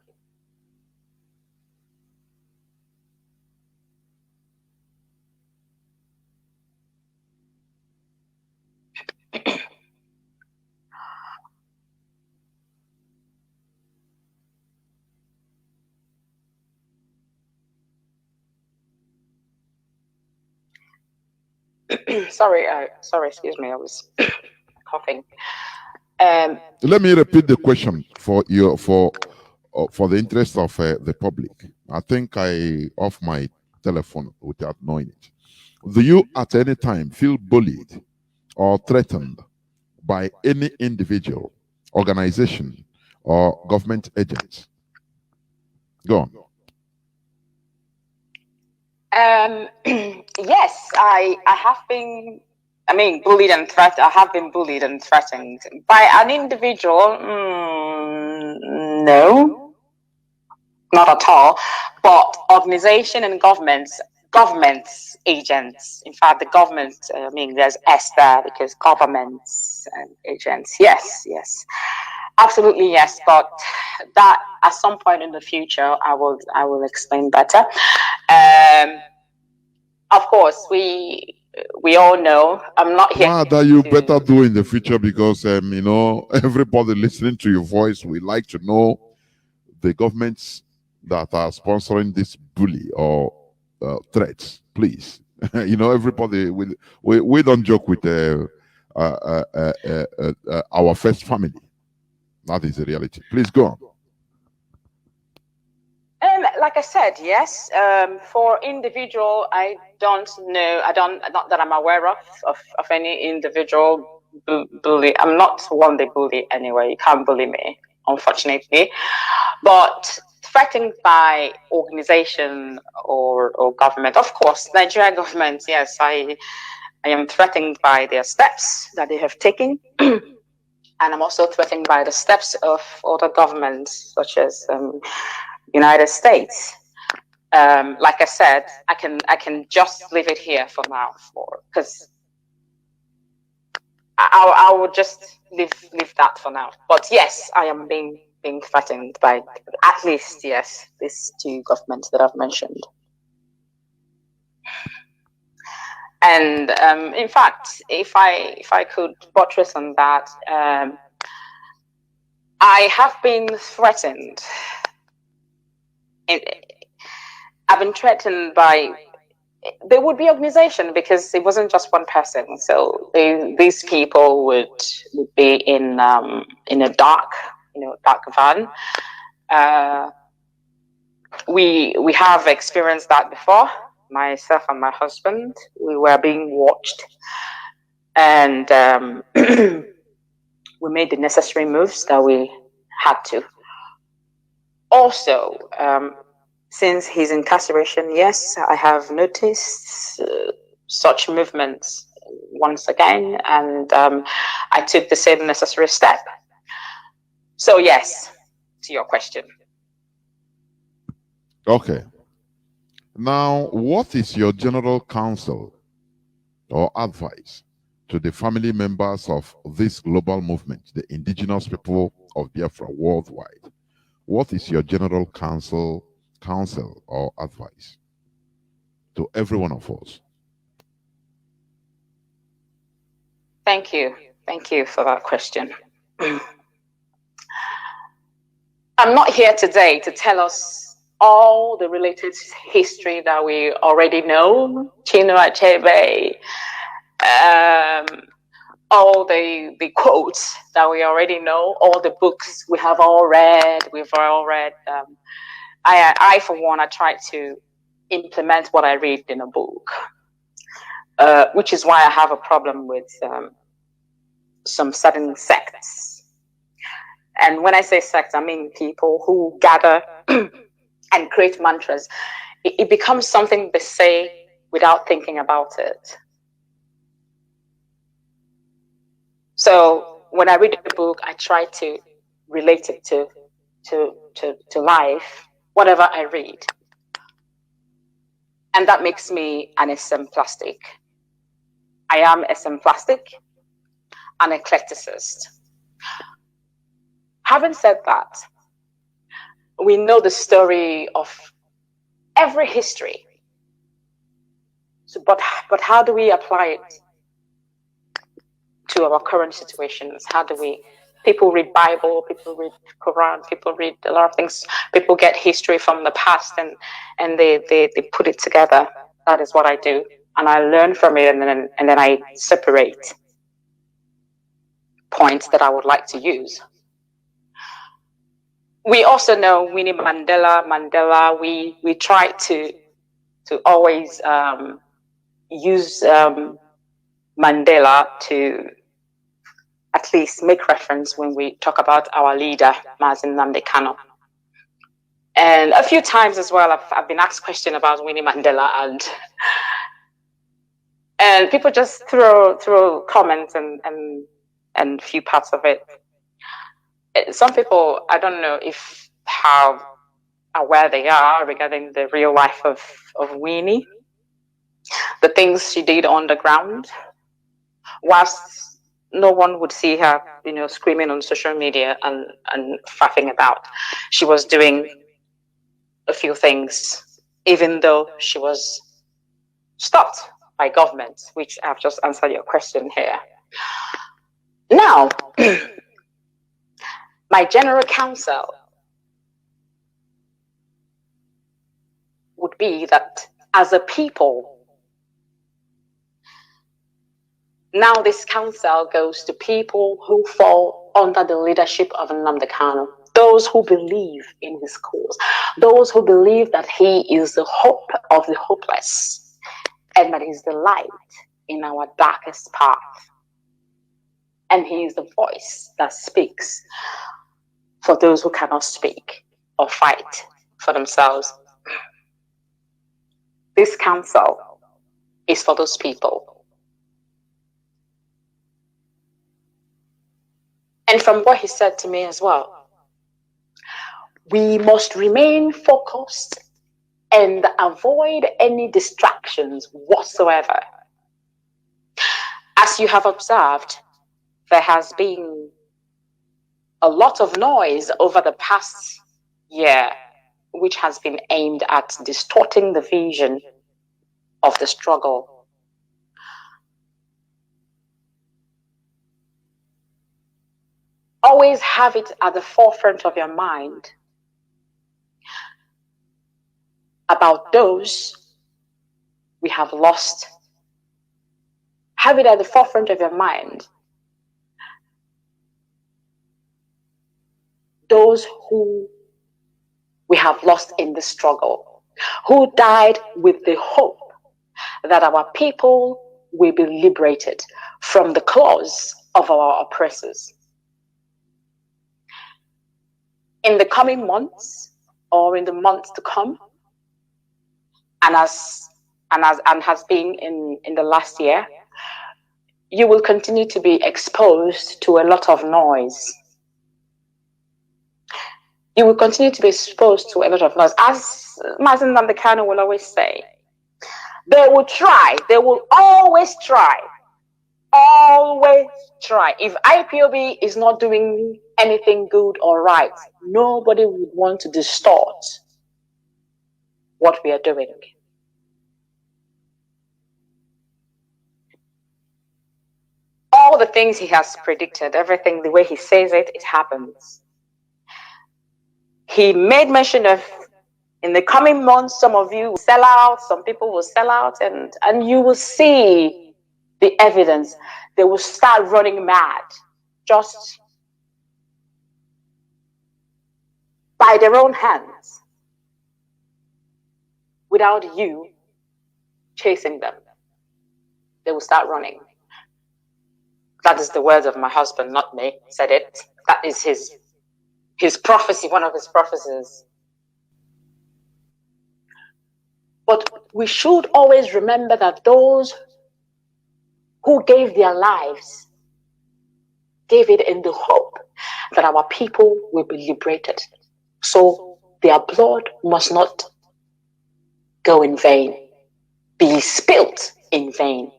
Sorry, excuse me, I was coughing. Let me repeat the question for you, for the interest of the public. I think I off my telephone without knowing it. Do you at any time feel bullied or threatened by any individual, organization, or government agent? Go on. Yes, I have been, bullied and threatened. I have been bullied and threatened by an individual. No, not at all. But organization and governments, agents. In fact, the government. There's S there because governments and agents. Yes. Absolutely, yes, but that at some point in the future, I will explain better. Of course, we all know. I'm not here. What are you better do in the future, because everybody listening to your voice, we like to know the governments that are sponsoring this bully or threats. Please, everybody. We don't joke with our first family. That is the reality. Please go on. Like I said, yes. For individual, I don't know. Not that I'm aware of any individual bully. I'm not one they bully anyway. You can't bully me, unfortunately. But threatened by organization or government, of course, Nigerian government. Yes, I am threatened by their steps that they have taken. And I'm also threatened by the steps of other governments, such as United States. Like I said, I can just leave it here for now, because I will just leave that for now. But yes, I am being threatened by at least, yes, these two governments that I've mentioned. And in fact, if I could buttress on that, I have been threatened. I've been threatened by, there would be organization, because it wasn't just one person. So these people would be in a dark van. We have experienced that before. Myself and my husband, we were being watched, and we made the necessary moves that we had to. Also, since his incarceration, yes, I have noticed such movements once again, and I took the same necessary step. So yes, to your question. Okay. Now, what is your general counsel or advice to the family members of this global movement, the indigenous people of Biafra worldwide? What is your general counsel or advice to every one of us? Thank you. Thank you for that question. I'm not here today to tell us all the related history that we already know, Chinua Achebe, all the quotes that we already know, all the books we've all read. I for one, I try to implement what I read in a book, which is why I have a problem with some certain sects. And when I say sects, I mean people who gather and create mantras. It becomes something they say without thinking about it. So when I read the book, I try to relate it to life, whatever I read. And that makes me an exemplastic. I am exemplastic, an eclecticist. Having said that, we know the story of every history. So, but how do we apply it to our current situations? How do we? People read Bible, people read Quran, people read a lot of things. People get history from the past and they put it together. That is what I do, and I learn from it, and then I separate points that I would like to use. We also know Winnie Mandela. We try to always use Mandela to at least make reference when we talk about our leader, Mazi Nnamdi Kanu. And a few times as well, I've been asked questions about Winnie Mandela, and people just throw comments and few parts of it. Some people, I don't know if how aware they are regarding the real life of Winnie, the things she did on the ground, whilst no one would see her, screaming on social media and faffing about. She was doing a few things, even though she was stopped by government, which I've just answered your question here. Now, my general counsel would be that as a people, now this counsel goes to people who fall under the leadership of Nnamdi Kanu, those who believe in his cause, those who believe that he is the hope of the hopeless and that he is the light in our darkest path. And he is the voice that speaks for those who cannot speak or fight for themselves. This counsel is for those people. And from what he said to me as well, we must remain focused and avoid any distractions whatsoever. As you have observed, there has been a lot of noise over the past year, which has been aimed at distorting the vision of the struggle. Always have it at the forefront of your mind about those we have lost. Have it at the forefront of your mind those who we have lost in the struggle, who died with the hope that our people will be liberated from the claws of our oppressors. In the coming months, or in the months to come, and has been in the last year, you will continue to be exposed to a lot of noise. You will continue to be exposed to a lot of noise. As Mazi Nnamdi Kanu will always say, they will try, they will always try. Always try. If IPOB is not doing anything good or right, nobody would want to distort what we are doing. All the things he has predicted, everything, the way he says it, it happens. He made mention of, in the coming months, some of you will sell out, some people will sell out, and you will see the evidence. They will start running mad, just by their own hands, without you chasing them. They will start running. That is the words of my husband, not me, said it. That is his prophecy, one of his prophecies. But we should always remember that those who gave their lives gave it in the hope that our people will be liberated. So their blood must not go in vain, be spilt in vain.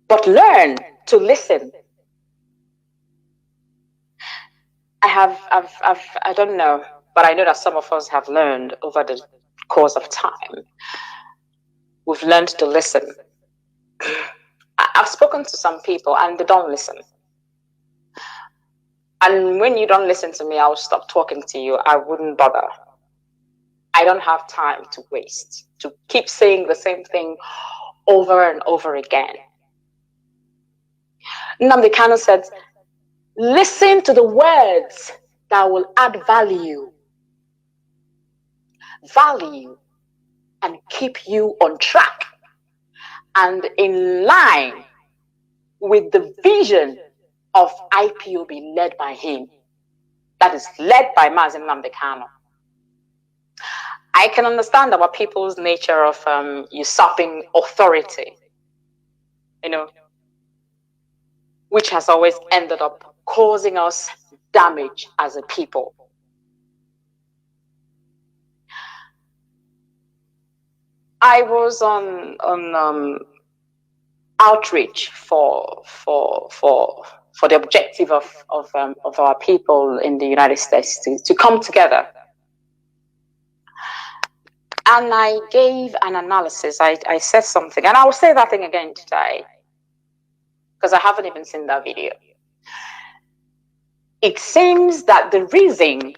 But learn to listen. I don't know, but I know that some of us have learned over the course of time. We've learned to listen. I've spoken to some people and they don't listen. And when you don't listen to me, I'll stop talking to you. I wouldn't bother. I don't have time to waste, to keep saying the same thing over and over again. Nnamdi Kanu said, listen to the words that will add value, and keep you on track and in line with the vision of IPOB led by him, that is led by Mazi Nnamdi Kanu. I can understand our people's nature of usurping authority, which has always ended up causing us damage as a people. I was on outreach for the objective of our people in the United States to come together. And I gave an analysis. I said something, and I will say that thing again today, because I haven't even seen that video. It seems that the reason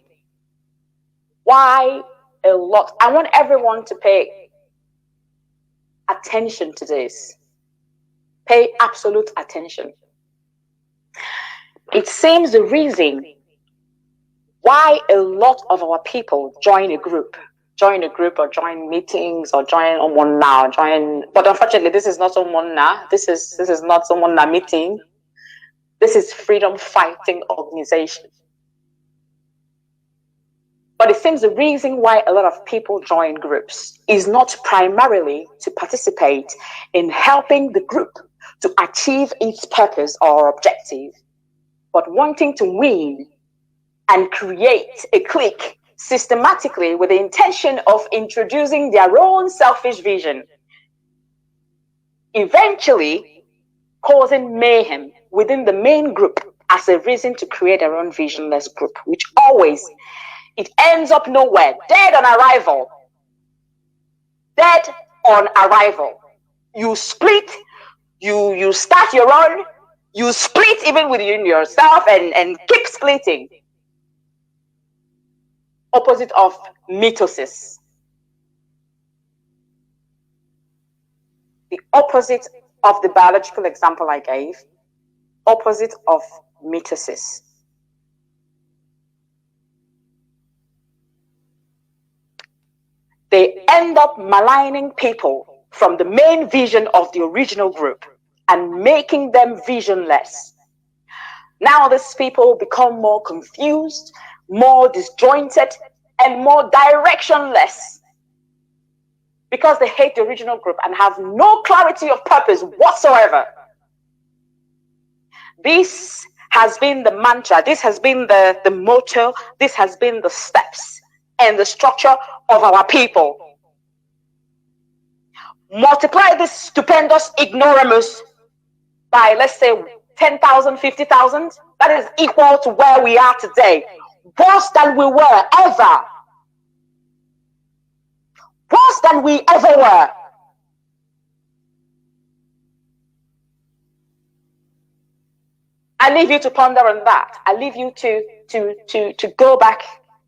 why I want everyone to pay attention to this. Pay absolute attention. It seems the reason why a lot of our people join a group or join meetings or join someone now, but unfortunately this is not someone now. This is not someone now meeting. This is freedom fighting organization. But it seems the reason why a lot of people join groups is not primarily to participate in helping the group to achieve its purpose or objective, but wanting to win and create a clique systematically with the intention of introducing their own selfish vision, eventually causing mayhem within the main group as a reason to create their own visionless group, which always, it ends up nowhere, dead on arrival. Dead on arrival. You split, you start your own, you split even within yourself and keep splitting. Opposite of mitosis. The opposite of the biological example I gave, opposite of mitosis. They end up maligning people from the main vision of the original group and making them visionless. Now these people become more confused, more disjointed, and more directionless, because they hate the original group and have no clarity of purpose whatsoever. This has been the mantra, this has been the motto, this has been the steps and the structure of our people. Multiply this stupendous ignoramus by, let's say, 10,000, 50,000. That is equal to where we are today. Worse than we were ever. Worse than we ever were. I leave you to ponder on that. I leave you to go back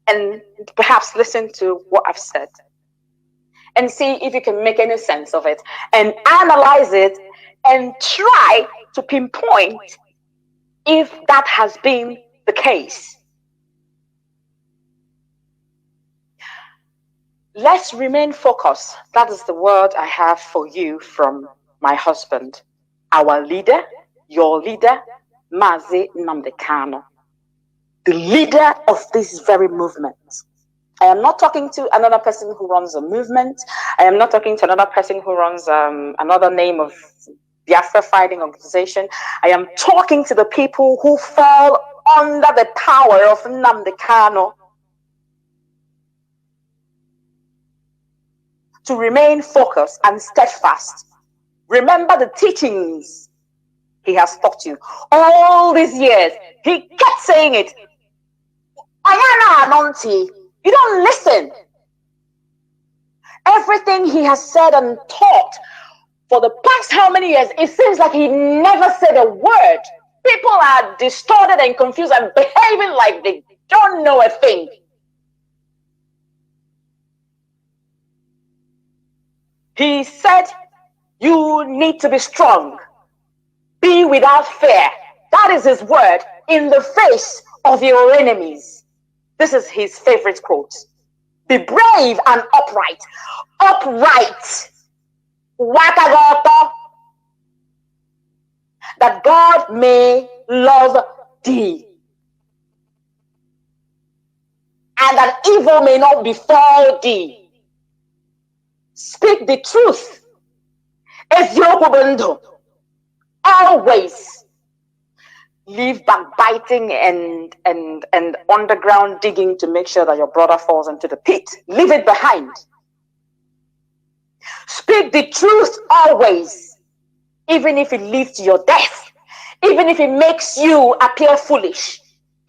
and perhaps listen to what I've said and see if you can make any sense of it and analyze it and try to pinpoint if that has been the case. Let's remain focused. That is the word I have for you from my husband, our leader, your leader, Mazi Nnamdi Kanu, the leader of this very movement. I am not talking to another person who runs a movement. I am not talking to another person who runs another name of Biafra fighting organization. I am talking to the people who fall under the power of Nnamdi Kanu to remain focused and steadfast. Remember the teachings he has taught you all these years. He kept saying it. Ayana Anonti, you don't listen. Everything he has said and taught for the past how many years, it seems like he never said a word. People are distorted and confused and behaving like they don't know a thing. He said, you need to be strong. Be without fear. That is his word in the face of your enemies. This is his favorite quote. Be brave and upright. Upright. Wakagoto. That God may love thee. And that evil may not befall thee. Speak the truth. Eziokwu. Always leave backbiting and underground digging to make sure that your brother falls into the pit. Leave it behind. Speak the truth always, even if it leads to your death, even if it makes you appear foolish,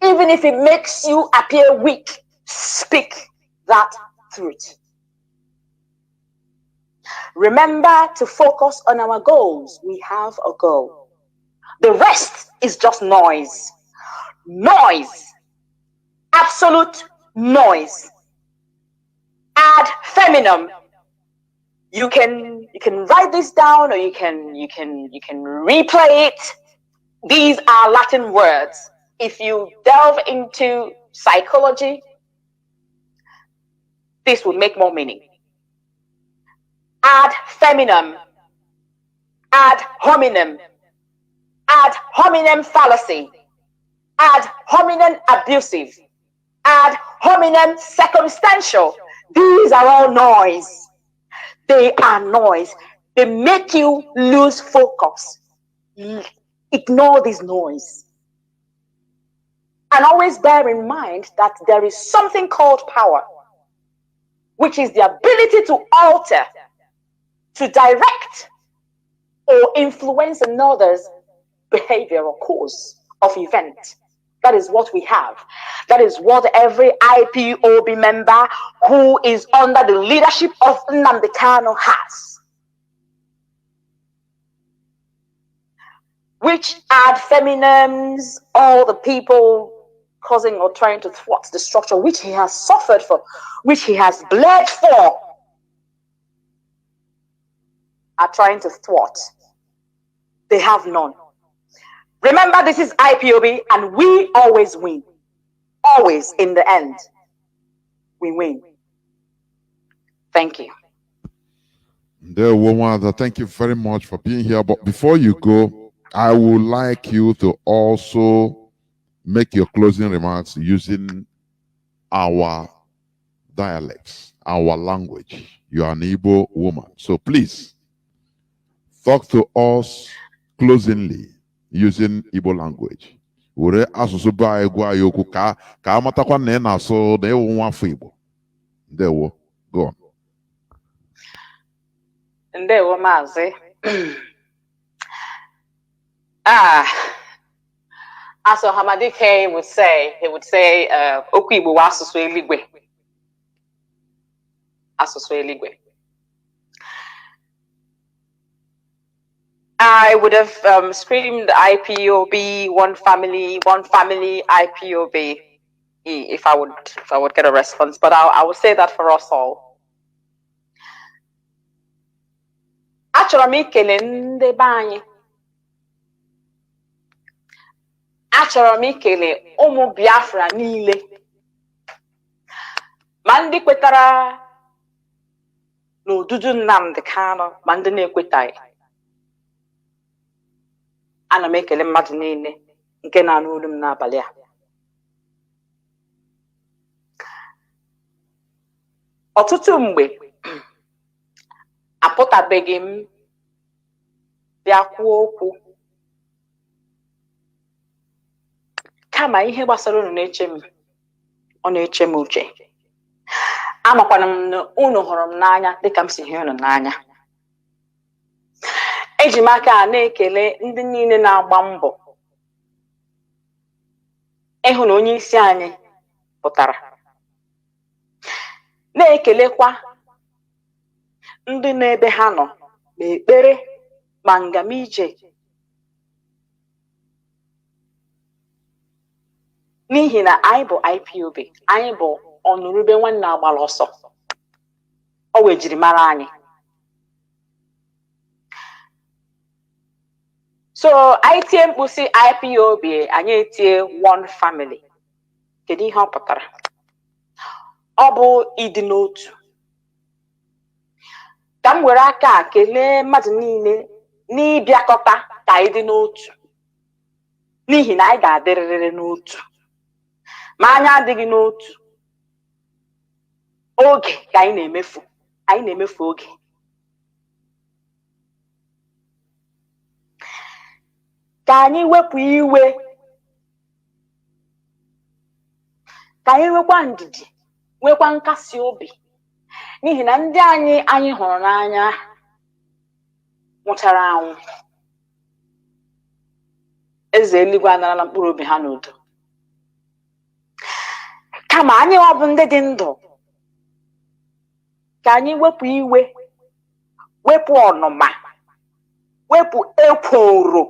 even if it makes you appear weak. Speak that truth. Remember to focus on our goals. We have a goal. The rest is just noise. Noise. Absolute noise. Ad feminam. You can write this down, or you can replay it. These are Latin words. If you delve into psychology, this will make more meaning. Ad feminam, ad hominem, ad hominem fallacy, ad hominem abusive, ad hominem circumstantial. These are all noise. They are noise. They make you lose focus. Ignore this noise. And always bear in mind that there is something called power, which is the ability to alter, to direct or influence another's behavior or course of event. That is what we have. That is what every IPOB member who is under the leadership of Nnamdi Kanu has. Which ad feminines, all the people causing or trying to thwart the structure which he has suffered for, which he has bled for, are trying to thwart. They have none. Remember, this is IPOB, and we always win. Always, in the end, we win. Thank you. Dear woman, thank you very much for being here. But before you go, I would like you to also make your closing remarks using our dialects, our language. You are an Igbo woman. So please, talk to us closingly using Igbo language. Were asụsụ be anyị gwa anyị okwu ka amatakwa na ị na-asụ na ịwụ nwa afọ Igbo. Ndewo. Go on. Ndewo Mazi. As Hamadike would say, Okwu Igbo wa asụsụ eluigwe. Asụsụ eluigwe. I would have screamed IPOB, one family, IPOB, if I would get a response. But I would say that for us all. Achọrọ m ikele ndị be anyị. Achọrọ m ikele ụmụ Biafra niile. Ma ndị kwetara n'odudu Nnamdi Kanu, ma ndị na-ekwetaghị. Ana m ekele mmadụ niile nke na-anụ olu m n'abalị a. Ọtụtụ mgbe apụtabeghị m bịa kwuo okwu kama ihe gbasara unu na-eche m, ọ na-eche m uche. Amakwana m na unu hụrụ m n'anya dịka m si hụ unu n'anya. Eji m aka a na-ekele ndị niile na-agba mbọ ịhụ na onye isi anyị pụtara. Na-ekelekwa ndị n'ebe ha nọ ma ekpere ma ngamije n'ihi na anyị bụ IPOB, anyị bụ ọnụrụbe nwanne agbara ọsọ. O wejiri mara anyị. So anyị tie mkpu si IPOB, anyị etie one family. Kedu ihe ọ pụtara? Ọ bụ ịdị n'otu. Ka m were aka kelee mmadụ niile n'ịbịakọta ka anyị dị n'otu. N'ihi na anyị ga-adịrịrị n'otu. Ma anyị adịghị n'otu. Oge ka anyị na-emefu. Anyị na-emefu oge. Ka anyị wepụ iwe. Ka anyị nwekwa ndidi, nwekwa nkasi obi. N'ihi na ndị anyị hụrụ n'anya nwụchara anwụ. Eze eluigwe anarala mkpụrụ obi ha n'udo. Kama anyị ọ bụ ndị dị ndụ. Ka anyị wepụ iwe, wepụ ọnụma, wepụ ekworo.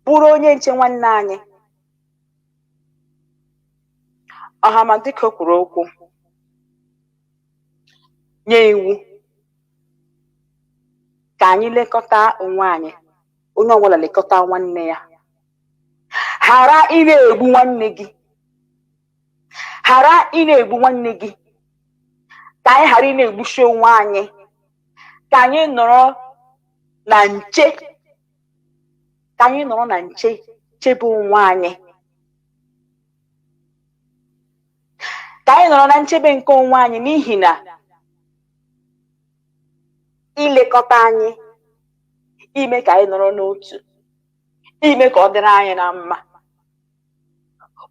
Bụrụ onye nche nwanne anyị. Ọhamadike kwuru okwu. Nye iwu. Ka anyị lekọta onwe anyị. Onye ọbụla lekọta nwanne ya. Ghara ị na-egbu nwanne gị. Ghara ị na-egbu nwanne gị. Ka anyị ghara ị na-egbuchi onwe anyị. Ka anyị nọrọ na nche. Ka anyị nọrọ na nche chebe onwe anyị. Ka anyị nọrọ na nchebe nke onwe anyị n'ihi na ilekọta anyị, ime ka anyị nọrọ n'otu, ime ka ọ dịrị anyị na mma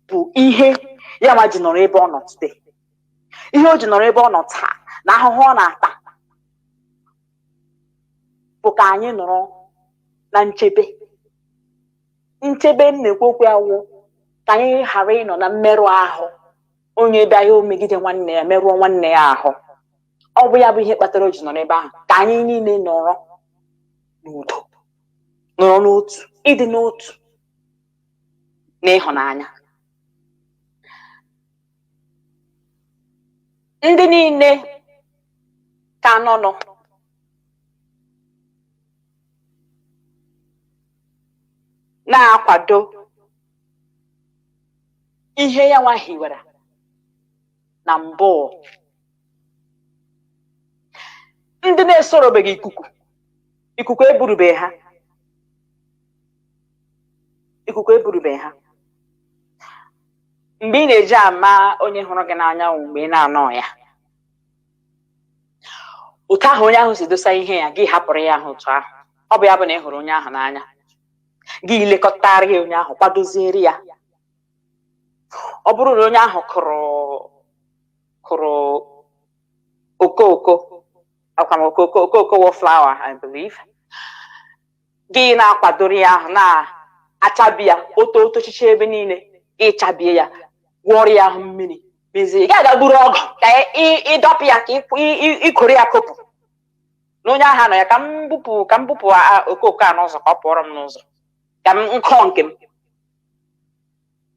bụ ihe ya ma ji nọrọ ebe ọ nọ today. Ihe o ji nọrọ ebe ọ nọ taa na ahụhụ ọ na-ata bụ ka anyị nọrọ na nchebe. Nchebe m na-ekwu okwu awụ ka anyị ghara ịnọ na mmerụ ahụ. Onye bịa ya omegide nwanne ya, merụọ nwanne ya ahụ. Ọ bụ ya bụ ihe kpatara o ji nọrọ ebe ahụ. Ka anyị niile nọrọ n'udo, nọrọ n'otu, ịdị n'otu na ịhụnanya. Ndị niile ka nọ na-akwado ihe ya nwa hiwara na mbụ. Ndị na-esorobeghị ikuku eburubeghị ha. Ikuku eburubeghị ha. mgbe ị na-eji ama onye hụrụ gị n'anya mgbe ị na-anọ ya otu ahụ onye ahụ si dosa ihe ya gị hapụrụ ya ahụ otu ahụ ọ bụ ya bụ na ị hụrụ onye ahụ n'anya gị lekọtara ya onye ahụ kwadoziere ya ọ bụrụ na onye ahụ kụrụ okooko wọ flower I believe gị na-akwadoro ya ahụ na-achabi ya oto chiche ebe niile gị chabie ya gwọrọ ya ahụ mmiri mezie gị aga-gburu ọgụ ka ịdọpụ ya ka ịkụrụ ya kopụ na onye ahụ nọ ya ka m bupụ okooko a n'ụzọ ka ọ pụọrọ m n'ụzọ ka m nkọ nke m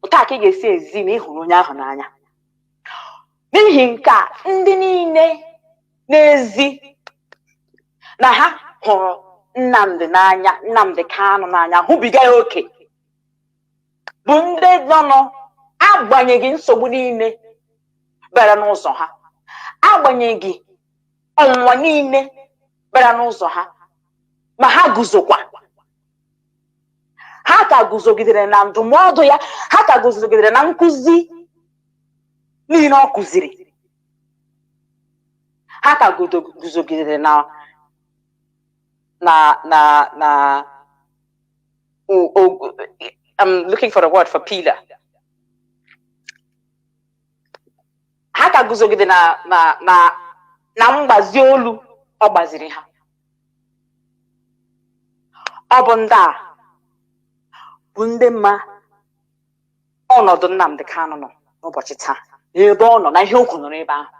otu a ka ị ga-esi ezi na ịhụrụ onye ahụ n'anya n'ihi nke a ndị niile n'ezi na ha hụrụ Nnamdi n'anya Nnamdi Kanu n'anya hụbiga ya oke bụ ndị nọ agbanyeghị nsogbu niile bịara n'ụzọ ha agbanyeghị ọnwụnwa niile bịara n'ụzọ ha ma ha guzokwa ha ka guzogidere na ndụmọdụ ya ha ka guzogidere na nkụzi niile ọ kụziri ha ka guzogidere I'm looking for a word for pillar. Ha ka guzogide na mgbazi olu ọ gbaziri ha ọ bụ ndị a bụ ndị mma ọnọdụ Nnamdi Kanu nọ n'ụbọchị taa ebe ọ nọ na ihe o kwuru ebe ahụ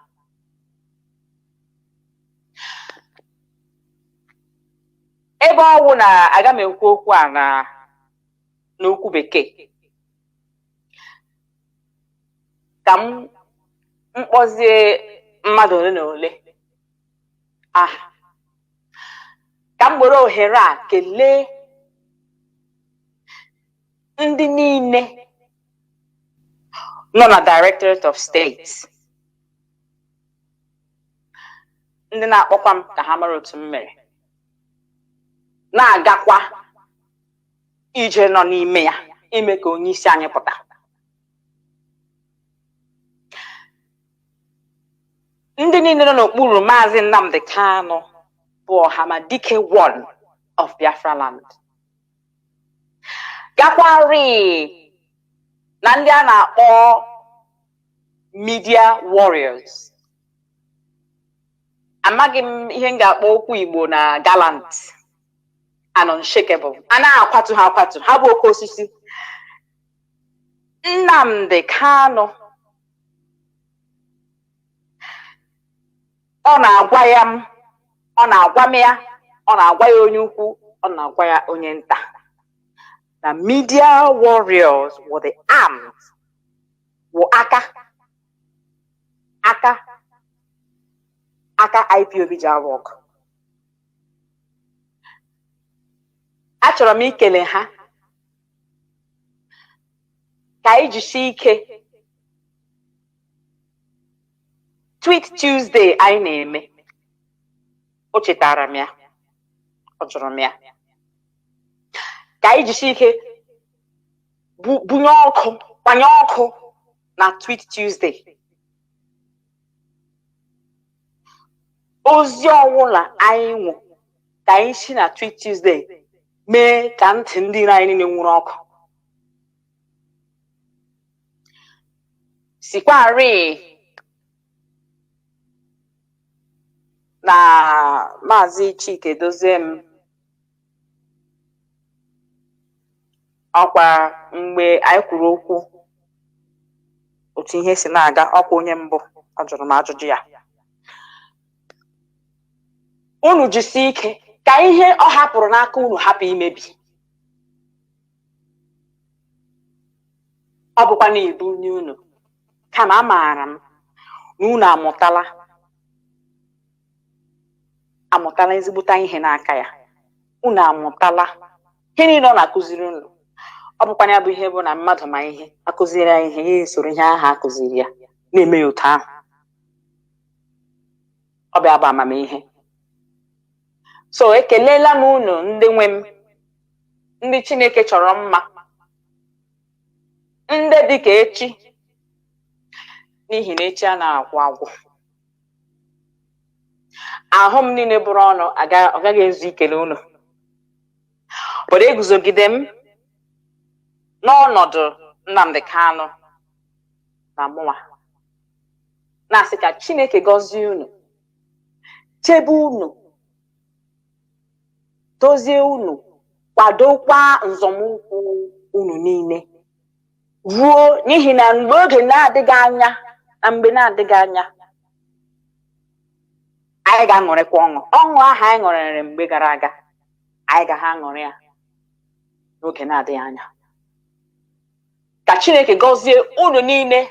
ebe ọwụ na aga m ekwu okwu a n'okwu bekee ka m mkpọzie mmadụ ole na ole aha ka m were ohere a kelee ndị niile nọ na Directorate of State ndị na-akpọkwa m ka ha mara otu m mere na-agakwa ije nọ n'ime ya ime ka onye isi anyị pụta ndị niile nọ n'okpuru Mazi Nnamdi Kanu bụ Ọhamadike one of Biafra land gakwarị na ndị a na-akpọ media warriors amaghị m ihe m ga-akpọ okwu Igbo na gallant and unshakable a na-akwatu ha akwatu ha bụ oke osisi Nnamdi Kanu ọ na-agwa ya ọ na-agwa ya onye ukwu ọ na-agwa ya onye nta na media warriors were the arms were aka IPOB ji arụ ọgụ achọrọ m ikele ha ka anyị jisie ike Tweet Tuesday anyị na-eme o chetara m ya ọ jụrụ m ya ka anyị jisie ike gbanye ọkụ na Tweet Tuesday ozi ọwụla anyị nwụ ka anyị si na Tweet Tuesday mee ka ntị ndị anyị niile nwụrụ ọkụ sikwarị na Mazi Chike dozie m ọkwa mgbe anyị kwuru okwu otu ihe si na-aga ọkwa onye mbụ ọ jụrụ m ajụjụ ya unu jisi ike ka ihe ọ hapụrụ n'aka unu hapụ imebi ọ bụkwa na ibu nye unu kama amaara m na unu amụtala ezigbota ihe n'aka ya unu amụtala ihe niile ọ na-akụziri unu ọ bụkwa ya bụ ihe bụ na mmadụ ma ihe akụziri ya ihe ya esoro ihe ahụ akụziri ya na-eme ya otu ahụ ọ bịa bụ amamihe so ekelela m unu ndị nwe m ndị Chineke chọrọ mma ndị dịka echi n'ihi na echi a na-agwụ agwụ. Ahụ m niile bụrụ ọnụ ọ gaghị ezu ikele unu. Obodo eguzogide m n'ọnọdụ Nnamdi Kanu na mụnwa, na-asị ka Chineke gọzie unu, chebe unu, dozie unu, kwadokwa nzọmụkwụ unu niile ruo, n'ihi na mgbe oge na-adịghị anya, na mgbe na-adịghị anya, anyị ga-aṅụrịkwa ọṅụ ahụ anyị ṅụrịrị mgbe gara aga, anyị ga-aṅụrị ya n'oge na-adịghị anya. Ka Chineke gọzie unu niile.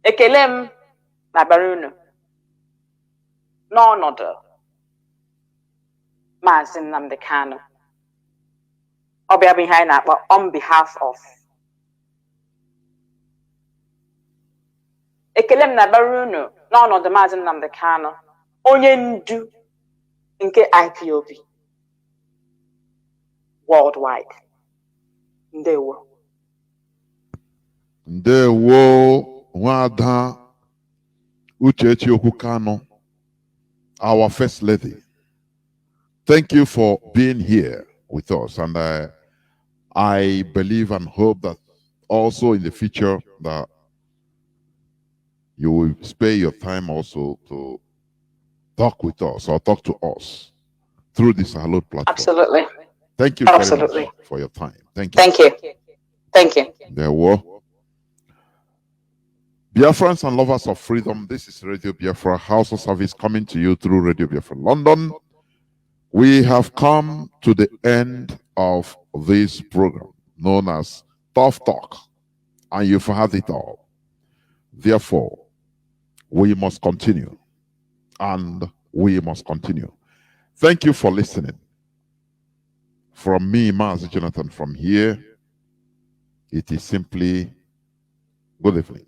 Ekele m na-abara unu n'ọnọdụ Mazi Nnamdi Kanu. Ọ bụ ihe anyị na-akpọ on behalf of. Ekele m na-abara unu n'ọnọdụ Mazi Nnamdi Kanu, onye ndu nke IPOB worldwide. Ndewo. Ndewo Nwada Uchechi Okwu Kanu, our First Lady. Thank you for being here with us, and I believe and hope that also in the future that you will spare your time also to talk with us or talk to us through this hallowed platform. Absolutely. Thank you very much for your time. Thank you. Thank you. Thank you. There were Biafrans and lovers of freedom. This is Radio Biafra HAUSA-SERVICE coming to you through Radio Biafra London. We have come to the end of this program known as Tough Talk, and you've had it all. Therefore, we must continue, and we must continue. Thank you for listening. From me, Mazi Jonathan, from here, it is simply good evening.